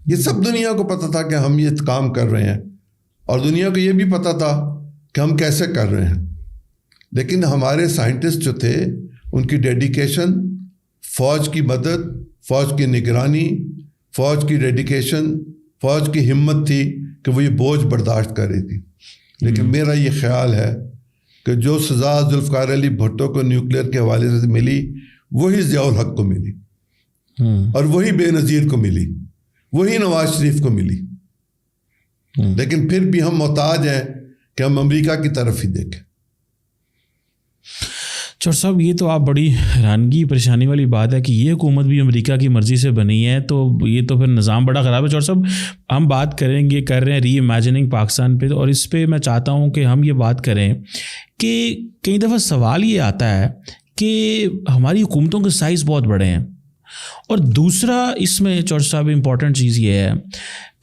یہ سب دنیا کو پتا تھا کہ ہم یہ کام کر رہے ہیں, اور دنیا کو یہ بھی پتا تھا کہ ہم کیسے کر رہے ہیں. لیکن ہمارے سائنٹسٹ جو تھے ان کی ڈیڈیکیشن, فوج کی مدد, فوج کی نگرانی, فوج کی ڈیڈیکیشن, فوج کی ہمت تھی کہ وہ یہ بوجھ برداشت کر رہی تھی. لیکن میرا یہ خیال ہے کہ جو سزا ذوالفقار علی بھٹو کو نیوکلیر کے حوالے سے ملی وہی ضیاء الحق کو ملی, اور وہی بے نظیر کو ملی, وہی نواز شریف کو ملی. لیکن پھر بھی ہم محتاج ہیں کہ ہم امریکہ کی طرف ہی دیکھیں. چور صاحب یہ تو آپ بڑی حیرانگی پریشانی والی بات ہے کہ یہ حکومت بھی امریکہ کی مرضی سے بنی ہے, تو یہ تو پھر نظام بڑا خراب ہے. چور صاحب ہم بات کر رہے ہیں ری امیجننگ پاکستان پہ, اور اس پہ میں چاہتا ہوں کہ ہم یہ بات کریں کہ کئی دفعہ سوال یہ آتا ہے کہ ہماری حکومتوں کے سائز بہت بڑے ہیں, اور دوسرا اس میں چور صاحب امپورٹنٹ چیز یہ ہے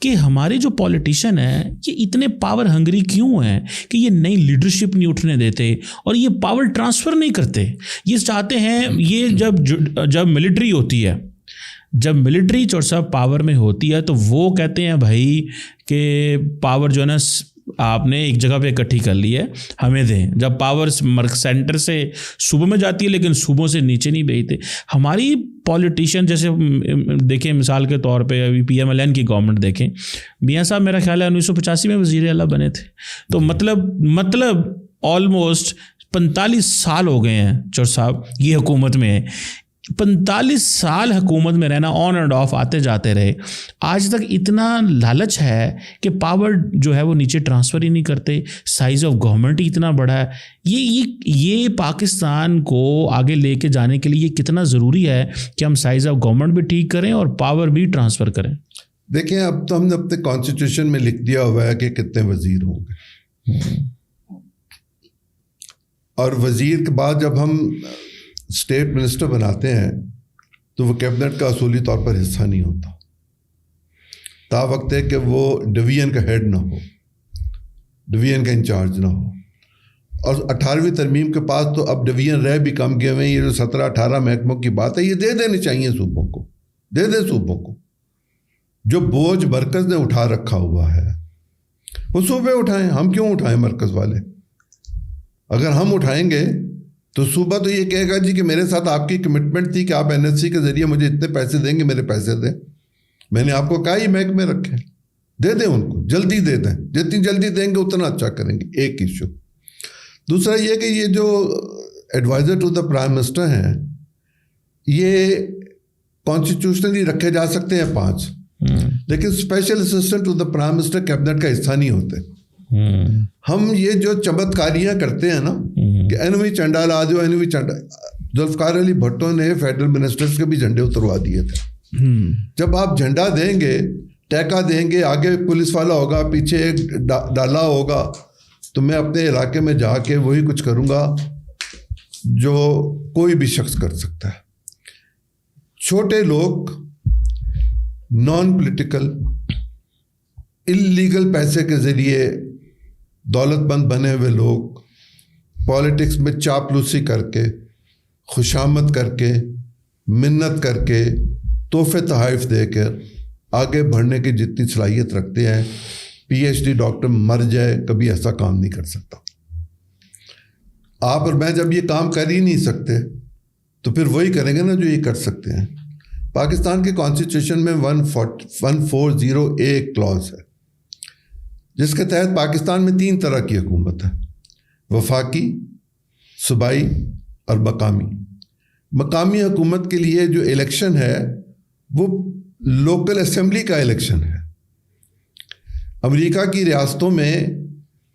کہ ہمارے جو پولیٹیشین ہیں یہ اتنے پاور ہنگری کیوں ہیں کہ یہ نئی لیڈرشپ نہیں اٹھنے دیتے اور یہ پاور ٹرانسفر نہیں کرتے. یہ چاہتے ہیں یہ جب ملٹری ہوتی ہے, جب ملٹری چور صاحب پاور میں ہوتی ہے تو وہ کہتے ہیں بھائی کہ پاور جو ہے نا آپ نے ایک جگہ پہ اکٹھی کر لی ہے, ہمیں دیں. جب پاور سینٹر سے صوبوں میں جاتی ہے لیکن صوبوں سے نیچے نہیں بھیجتے. ہماری پولیٹیشین جیسے دیکھیں مثال کے طور پہ ابھی PMLN کی گورنمنٹ دیکھیں, میاں صاحب میرا خیال ہے 1985 میں وزیر اعلیٰ بنے تھے, تو مطلب آلموسٹ 45 سال ہو گئے ہیں چور صاحب یہ حکومت میں. 45 سال حکومت میں رہنا, آن اینڈ آف آتے جاتے رہے, آج تک اتنا لالچ ہے کہ پاور جو ہے وہ نیچے ٹرانسفر ہی نہیں کرتے, سائز آف گورنمنٹ ہی اتنا بڑا ہے. یہ پاکستان کو آگے لے کے جانے کے لیے کتنا ضروری ہے کہ ہم سائز آف گورنمنٹ بھی ٹھیک کریں اور پاور بھی ٹرانسفر کریں. دیکھیں, اب تو ہم نے اپنے کانسٹیٹیوشن میں لکھ دیا ہوا ہے کہ کتنے وزیر ہوں گے, اور وزیر کے بعد جب ہم اسٹیٹ منسٹر بناتے ہیں تو وہ کیبنٹ کا اصولی طور پر حصہ نہیں ہوتا, تا وقت ہے کہ وہ ڈویژن کا ہیڈ نہ ہو, ڈویژن کا انچارج نہ ہو. اور 18ویں ترمیم کے پاس تو اب ڈویژن رہ بھی کم گئے ہوئے ہیں. یہ جو 17-18 محکموں کی بات ہے, یہ دے دینی چاہیے صوبوں کو, دے دیں صوبوں کو. جو بوجھ مرکز نے اٹھا رکھا ہوا ہے وہ صوبے اٹھائیں, ہم کیوں اٹھائیں مرکز والے؟ اگر ہم اٹھائیں گے تو صوبہ تو یہ کہے گا جی کہ میرے ساتھ آپ کی کمٹمنٹ تھی کہ آپ NSC کے ذریعے مجھے اتنے پیسے دیں گے, میرے پیسے دیں, میں نے آپ کو کہا ہی محکمے رکھے, دے دیں ان کو, جلدی دے دیں, جتنی جلدی دیں گے اتنا اچھا کریں گے. ایک ایشو. دوسرا یہ کہ یہ جو adviser to the prime minister ہیں یہ کانسٹیٹیوشنلی رکھے جا سکتے ہیں 5, لیکن special assistant to the prime minister cabinet کا حصہ نہیں ہوتے. ہم یہ جو چمتکاریاں کرتے ہیں نا کہ اینوی جھنڈا لا دو, اینوی جھنڈا, ذوالفقار علی بھٹو نے فیڈرل منسٹرز کے بھی جھنڈے اتروا دیے تھے. جب آپ جھنڈا دیں گے, ٹیکا دیں گے, آگے پولیس والا ہوگا, پیچھے ایک ڈالا ہوگا, تو میں اپنے علاقے میں جا کے وہی کچھ کروں گا جو کوئی بھی شخص کر سکتا ہے. چھوٹے لوگ, نان پولیٹیکل, اللیگل پیسے کے ذریعے دولت مند بنے ہوئے لوگ, پالیٹکس میں چاپلوسی کر کے, خوشامد کر کے, منت کر کے, تحفے تحائف دے کر آگے بڑھنے کی جتنی صلاحیت رکھتے ہیں, PhD ڈاکٹر مر جائے کبھی ایسا کام نہیں کر سکتا. آپ اور میں جب یہ کام کر ہی نہیں سکتے تو پھر وہی کریں گے نا جو یہ کر سکتے ہیں. پاکستان کے کانسٹیٹیوشن میں 140A ایک کلاز ہے جس کے تحت پاکستان میں 3 طرح کی حکومت ہے, وفاقی, صوبائی اور مقامی. مقامی حکومت کے لیے جو الیکشن ہے وہ لوکل اسمبلی کا الیکشن ہے. امریکہ کی ریاستوں میں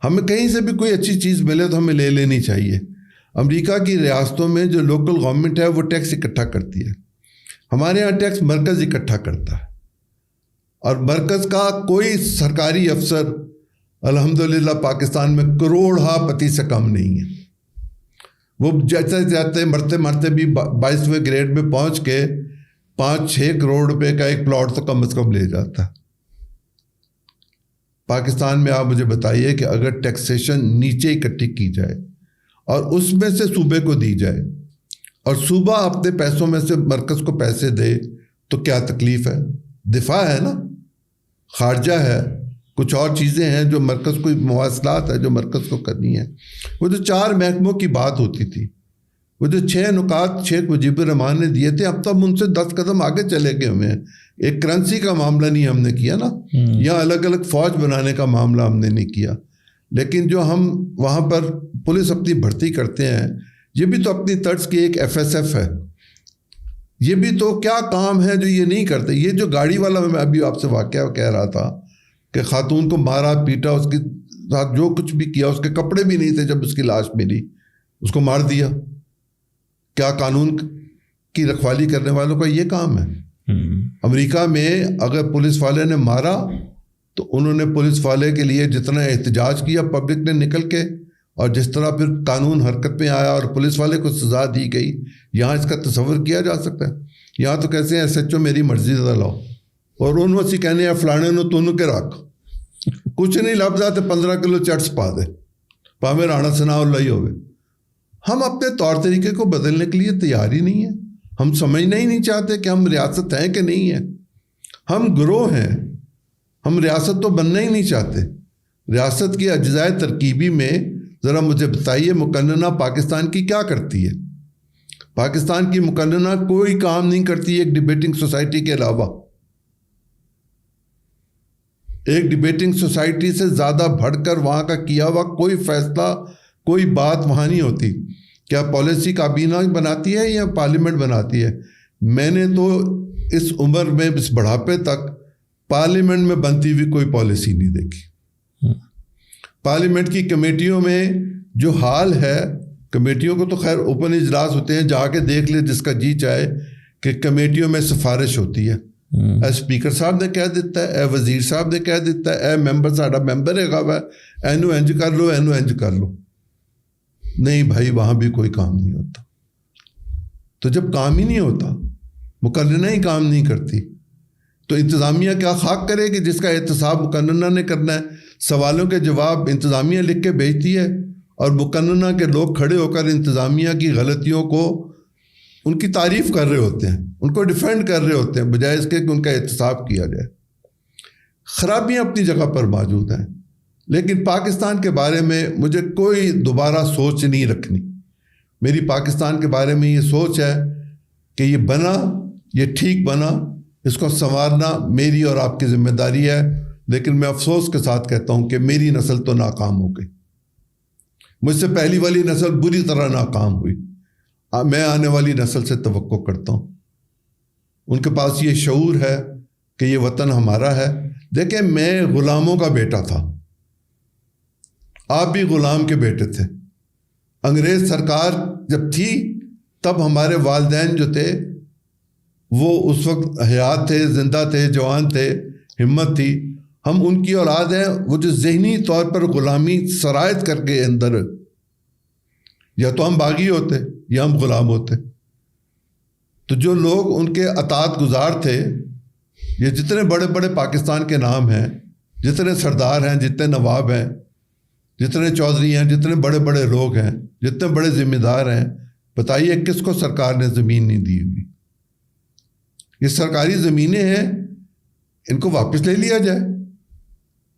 ہمیں کہیں سے بھی کوئی اچھی چیز ملے تو ہمیں لے لینی چاہیے. امریکہ کی ریاستوں میں جو لوکل گورنمنٹ ہے وہ ٹیکس اکٹھا کرتی ہے. ہمارے ہاں ٹیکس مرکز اکٹھا کرتا ہے, اور مرکز کا کوئی سرکاری افسر الحمدللہ پاکستان میں کروڑ پتی سے کم نہیں ہے. وہ جیسے جاتے مرتے مرتے بھی 22ویں گریڈ میں پہنچ کے 5-6 کروڑ روپے کا ایک پلاٹ تو کم از کم لے جاتا ہے. پاکستان میں آپ مجھے بتائیے کہ اگر ٹیکسیشن نیچے اکٹھی کی جائے اور اس میں سے صوبے کو دی جائے اور صوبہ اپنے پیسوں میں سے مرکز کو پیسے دے تو کیا تکلیف ہے؟ دفاع ہے نا, خارجہ ہے, کچھ اور چیزیں ہیں جو مرکز کو, مواصلات ہے جو مرکز کو کرنی ہے. وہ جو 4 محکموں کی بات ہوتی تھی, وہ جو 6 نکات شیخ مجیب الرحمان نے دیے تھے, اب تو ہم ان سے 10 قدم آگے چلے گئے ہوئے ہیں. ایک کرنسی کا معاملہ نہیں ہم نے کیا نا, یا الگ الگ فوج بنانے کا معاملہ ہم نے نہیں کیا, لیکن جو ہم وہاں پر پولیس اپنی بھرتی کرتے ہیں یہ بھی تو اپنی طرز کی ایک FSF ہے. یہ بھی تو کیا کام ہے جو یہ نہیں کرتے. یہ جو گاڑی والا میں ابھی آپ سے واقعہ کہہ رہا تھا کہ خاتون کو مارا پیٹا, اس کے ساتھ جو کچھ بھی کیا, اس کے کپڑے بھی نہیں تھے جب اس کی لاش ملی, اس کو مار دیا. کیا قانون کی رکھوالی کرنے والوں کا یہ کام ہے؟ امریکہ میں اگر پولیس والے نے مارا تو انہوں نے پولیس والے کے لیے جتنا احتجاج کیا پبلک نے نکل کے, اور جس طرح پھر قانون حرکت میں آیا اور پولیس والے کو سزا دی گئی, یہاں اس کا تصور کیا جا سکتا ہے؟ یہاں تو کیسے ہیں SHO میری مرضی سے لاؤ, اور ان وسی کہنے ہیں فلانے نو تونوں کے رکھ, کچھ نہیں لفظ آتے 15 کلو چٹس پا دے, پاوے رانا ثناء اللہ ہی ہوئے. ہم اپنے طور طریقے کو بدلنے کے لیے تیار ہی نہیں ہیں. ہم سمجھنا ہی نہیں چاہتے کہ ہم ریاست ہیں کہ نہیں ہیں. ہم گروہ ہیں, ہم ریاست تو بننا ہی نہیں چاہتے. ریاست کی اجزائے ترکیبی میں ذرا مجھے بتائیے مقننہ پاکستان کی کیا کرتی ہے؟ پاکستان کی مقننہ کوئی کام نہیں کرتی ایک ڈیبیٹنگ سوسائٹی کے علاوہ. ایک ڈیبیٹنگ سوسائٹی سے زیادہ بڑھ کر وہاں کا کیا ہوا کوئی فیصلہ, کوئی بات وہاں نہیں ہوتی. کیا پالیسی کابینہ بناتی ہے یا پارلیمنٹ بناتی ہے؟ میں نے تو اس عمر میں اس بڑھاپے تک پارلیمنٹ میں بنتی ہوئی کوئی پالیسی نہیں دیکھی. پارلیمنٹ کی کمیٹیوں میں جو حال ہے، کمیٹیوں کو تو خیر اوپن اجلاس ہوتے ہیں، جا کے دیکھ لے جس کا جی چاہے کہ کمیٹیوں میں سفارش ہوتی ہے. اے اسپیکر صاحب نے کہہ دیتا ہے، اے وزیر صاحب نے کہہ دیتا ہے، اے ممبر ساڈا ممبر ہے گا اینو انج کر لو، اینو انج کر لو. نہیں بھائی، وہاں بھی کوئی کام نہیں ہوتا. تو جب کام ہی نہیں ہوتا، مقننہ ہی کام نہیں کرتی، تو انتظامیہ کیا خاک کرے گی جس کا احتساب مقننہ نے کرنا ہے؟ سوالوں کے جواب انتظامیہ لکھ کے بھیجتی ہے اور مقننہ کے لوگ کھڑے ہو کر انتظامیہ کی غلطیوں کو ان کی تعریف کر رہے ہوتے ہیں، ان کو ڈیفینڈ کر رہے ہوتے ہیں، بجائے اس کے کہ ان کا احتساب کیا جائے. خرابیاں اپنی جگہ پر موجود ہیں، لیکن پاکستان کے بارے میں مجھے کوئی دوبارہ سوچ نہیں رکھنی. میری پاکستان کے بارے میں یہ سوچ ہے کہ یہ بنا، یہ ٹھیک بنا، اس کو سنوارنا میری اور آپ کی ذمہ داری ہے. لیکن میں افسوس کے ساتھ کہتا ہوں کہ میری نسل تو ناکام ہو گئی. مجھ سے پہلی والی نسل بری طرح ناکام ہوئی. میں آنے والی نسل سے توقع کرتا ہوں ان کے پاس یہ شعور ہے کہ یہ وطن ہمارا ہے. دیکھیں، میں غلاموں کا بیٹا تھا، آپ بھی غلام کے بیٹے تھے. انگریز سرکار جب تھی تب ہمارے والدین جو تھے وہ اس وقت حیات تھے، زندہ تھے، جوان تھے، ہمت تھی. ہم ان کی اولاد ہیں. وہ جو ذہنی طور پر غلامی سرایت کر کے اندر، یا تو ہم باغی ہوتے یا ہم غلام ہوتے. تو جو لوگ ان کے اطاعت گزار تھے، یہ جتنے بڑے بڑے پاکستان کے نام ہیں، جتنے سردار ہیں، جتنے نواب ہیں، جتنے چودھری ہیں، جتنے بڑے بڑے لوگ ہیں، جتنے بڑے ذمہ دار ہیں، بتائیے کس کو سرکار نے زمین نہیں دی ہوئی؟ یہ سرکاری زمینیں ہیں، ان کو واپس لے لیا جائے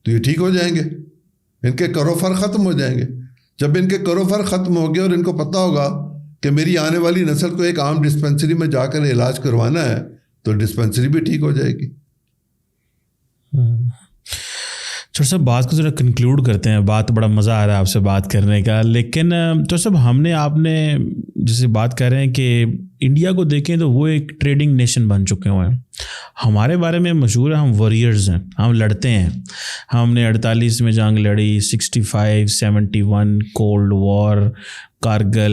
تو یہ ٹھیک ہو جائیں گے، ان کے کرو فر ختم ہو جائیں گے. جب ان کے کرو فر ختم ہو گئے اور ان کو پتہ ہوگا کہ میری آنے والی نسل کو ایک عام ڈسپنسری میں جا کر علاج کروانا ہے تو ڈسپنسری بھی ٹھیک ہو جائے گی. چور صاحب، بات کو ذرا کنکلوڈ کرتے ہیں. بات بڑا مزہ آ رہا ہے آپ سے بات کرنے کا، لیکن چور صاحب آپ نے جیسے بات کر رہے ہیں کہ انڈیا کو دیکھیں تو وہ ایک ٹریڈنگ نیشن بن چکے ہوئے ہیں. ہمارے بارے میں مشہور ہے ہم وارئرز ہیں، ہم لڑتے ہیں. ہم نے 48 میں جنگ لڑی، 65، 71 cold war, Kargil,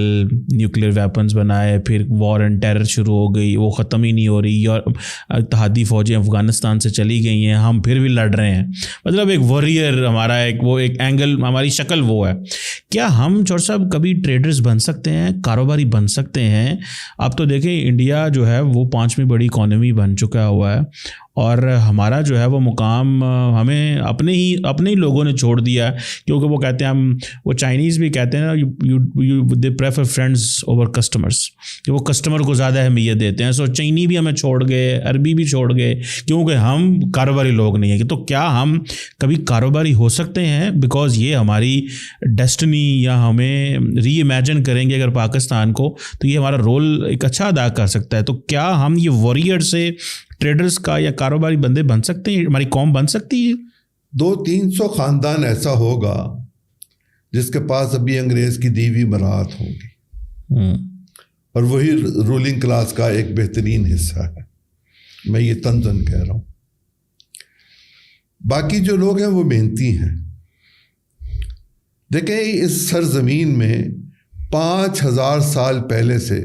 nuclear weapons بنائے، پھر وار اینڈ ٹیرر شروع ہو گئی، وہ ختم ہی نہیں ہو رہی، اور اتحادی فوجیں افغانستان سے چلی گئی ہیں، ہم پھر بھی لڑ رہے ہیں. مطلب ایک وارئر ہمارا ایک اینگل، ہماری شکل وہ ہے. کیا ہم چور صاحب کبھی ٹریڈرز بن سکتے ہیں، کاروباری بن سکتے ہیں؟ اب تو دیکھیں انڈیا جو ہے وہ 5ویں بڑی اکانومی بن چکا ہوا ہے، اور ہمارا جو ہے وہ مقام ہمیں اپنے ہی لوگوں نے چھوڑ دیا ہے. کیونکہ وہ کہتے ہیں وہ چائنیز بھی کہتے ہیں نا، they prefer friends over customers, کہ وہ کسٹمر کو زیادہ اہمیت دیتے ہیں. سو چینی بھی ہمیں چھوڑ گئے، عربی بھی چھوڑ گئے، کیونکہ ہم کاروباری لوگ نہیں ہیں. تو کیا ہم کبھی کاروباری ہو سکتے ہیں؟ بیکاز یہ ہماری ڈیسٹنی، یا ہمیں ری امیجن کریں گے اگر پاکستان کو، تو یہ ہمارا رول ایک اچھا ادا کر سکتا ہے. تو کیا ہم یہ وارئر سے ٹریڈرز کا یا کاروباری بندے بن سکتے ہیں؟ ہماری قوم بن سکتی ہے؟ 200-300 خاندان ایسا ہوگا جس کے پاس ابھی انگریز کی دیوی مراعات ہوگی، اور وہی رولنگ کلاس کا ایک بہترین حصہ ہے. میں یہ طنزاً کہہ رہا ہوں. باقی جو لوگ ہیں وہ محنتی ہیں. دیکھیں، اس سرزمین میں 5000 سال پہلے سے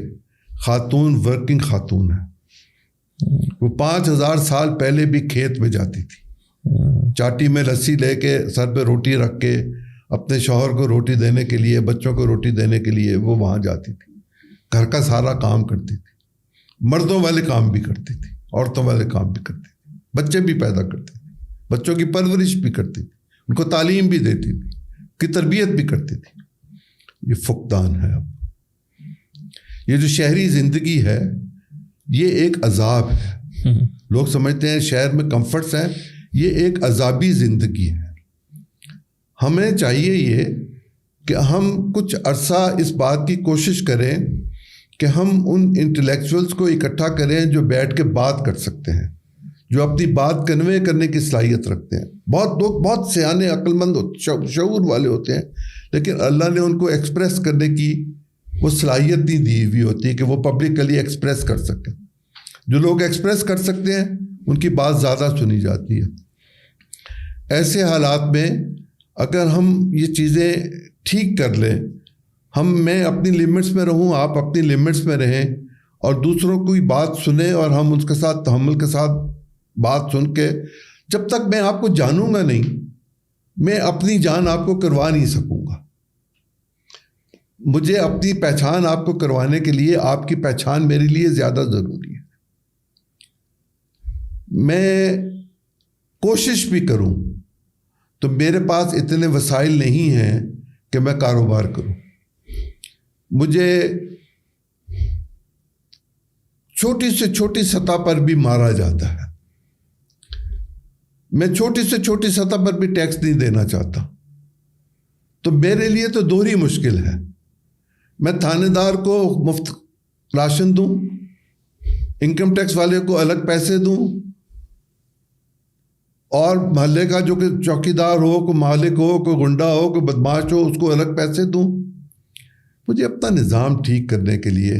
خاتون ورکنگ خاتون ہے. وہ 5000 سال پہلے بھی کھیت میں جاتی تھی، چاٹی میں رسی لے کے سر پہ روٹی رکھ کے اپنے شوہر کو روٹی دینے کے لیے، بچوں کو روٹی دینے کے لیے وہ وہاں جاتی تھی. گھر کا سارا کام کرتی تھی، مردوں والے کام بھی کرتی تھی، عورتوں والے کام بھی کرتی تھی، بچے بھی پیدا کرتی تھی، بچوں کی پرورش بھی کرتی تھی، ان کو تعلیم بھی دیتی تھی، کی تربیت بھی کرتی تھی. یہ فقدان ہے. اب یہ جو شہری زندگی ہے یہ ایک عذاب ہے. لوگ سمجھتے ہیں شہر میں کمفرٹس ہیں، یہ ایک عذابی زندگی ہے. ہمیں چاہیے یہ کہ ہم کچھ عرصہ اس بات کی کوشش کریں کہ ہم ان انٹلیکچوئلس کو اکٹھا کریں جو بیٹھ کے بات کر سکتے ہیں، جو اپنی بات کنوے کرنے کی صلاحیت رکھتے ہیں. بہت لوگ بہت سیانے، عقل مند، شعور والے ہوتے ہیں، لیکن اللہ نے ان کو ایکسپریس کرنے کی وہ صلاحیت نہیں دی ہوئی ہوتی کہ وہ پبلکلی ایکسپریس کر سکیں. جو لوگ ایکسپریس کر سکتے ہیں ان کی بات زیادہ سنی جاتی ہے. ایسے حالات میں اگر ہم یہ چیزیں ٹھیک کر لیں, میں اپنی لمٹس میں رہوں, آپ اپنی لمٹس میں رہیں, اور دوسروں کی بات سنیں اور ہم اس کے ساتھ تحمل کے ساتھ بات سن کے, جب تک میں آپ کو جانوں گا نہیں, میں اپنی جان آپ کو کروا نہیں سکوں گا. مجھے اپنی پہچان آپ کو کروانے کے لیے آپ کی پہچان میرے لیے زیادہ ضروری ہے. میں کوشش بھی کروں تو میرے پاس اتنے وسائل نہیں ہیں کہ میں کاروبار کروں. مجھے چھوٹی سے چھوٹی سطح پر بھی مارا جاتا ہے. میں چھوٹی سے چھوٹی سطح پر بھی ٹیکس نہیں دینا چاہتا, تو میرے لیے تو دوہری مشکل ہے. میں تھانے دار کو مفت راشن دوں, انکم ٹیکس والے کو الگ پیسے دوں, اور محلے کا جو کہ چوکیدار ہو, کوئی مالک ہو, کوئی گنڈا ہو, کوئی بدماش ہو, اس کو الگ پیسے دوں. مجھے اپنا نظام ٹھیک کرنے کے لیے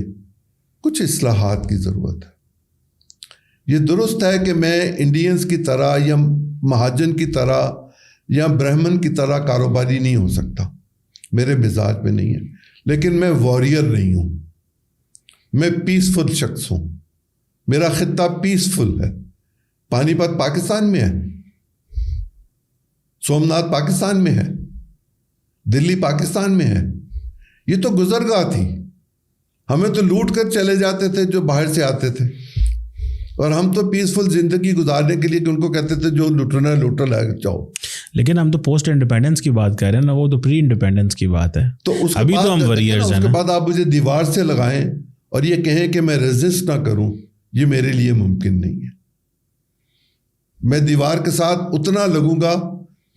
کچھ اصلاحات کی ضرورت ہے. یہ درست ہے کہ میں انڈینز کی طرح یا مہاجن کی طرح یا برہمن کی طرح کاروباری نہیں ہو سکتا, میرے مزاج میں نہیں ہے. لیکن میں واریر نہیں ہوں, میں پیسفل شخص ہوں. میرا خطہ پیسفل ہے. پانی پت پاکستان میں ہے, سومناتھ پاکستان میں ہے, دلی پاکستان میں ہے. یہ تو گزرگاہ تھی. ہمیں تو لوٹ کر چلے جاتے تھے جو باہر سے آتے تھے, اور ہم تو پیسفل زندگی گزارنے کے لیے کہ ان کو کہتے تھے جو لوٹنا ہے لوٹ لے جاؤ. لیکن ہم تو پوسٹ انڈیپینڈنس کی بات کر رہے ہیں نا, وہ تو پری انڈیپینڈنس کی بات ہے. تو ابھی تو ہم ویریئرز ہیں. اس کے بعد آپ مجھے دیوار سے لگائیں اور یہ کہیں کہ میں ریزسٹ نہ کروں, یہ میرے لیے ممکن نہیں ہے. میں دیوار کے ساتھ اتنا لگوں گا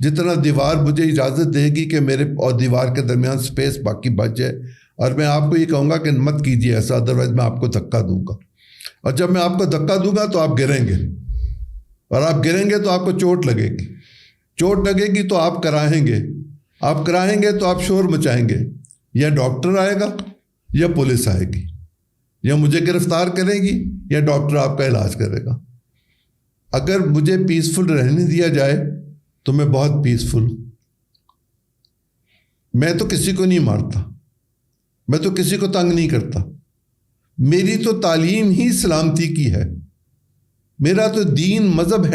جتنا دیوار مجھے اجازت دے گی کہ میرے اور دیوار کے درمیان سپیس باقی بچ جائے. اور میں آپ کو یہ کہوں گا کہ مت کیجیے ایسا, ادروائز میں آپ کو دھکا دوں گا. اور جب میں آپ کو دھکا دوں گا تو آپ گریں گے, اور آپ گریں گے تو آپ کو چوٹ لگے گی. چوٹ لگے گی تو آپ کراہیں گے, آپ کراہیں گے تو آپ شور مچائیں گے. یا ڈاکٹر آئے گا یا پولیس آئے گی, یا مجھے گرفتار کرے گی یا ڈاکٹر آپ کا علاج کرے گا. اگر مجھے پیسفل رہنے دیا جائے تو میں بہت پیسفل ہوں. میں تو کسی کو نہیں مارتا, میں تو کسی کو تنگ نہیں کرتا. میری تو تعلیم ہی سلامتی کی ہے. میرا تو دین مذہب ہے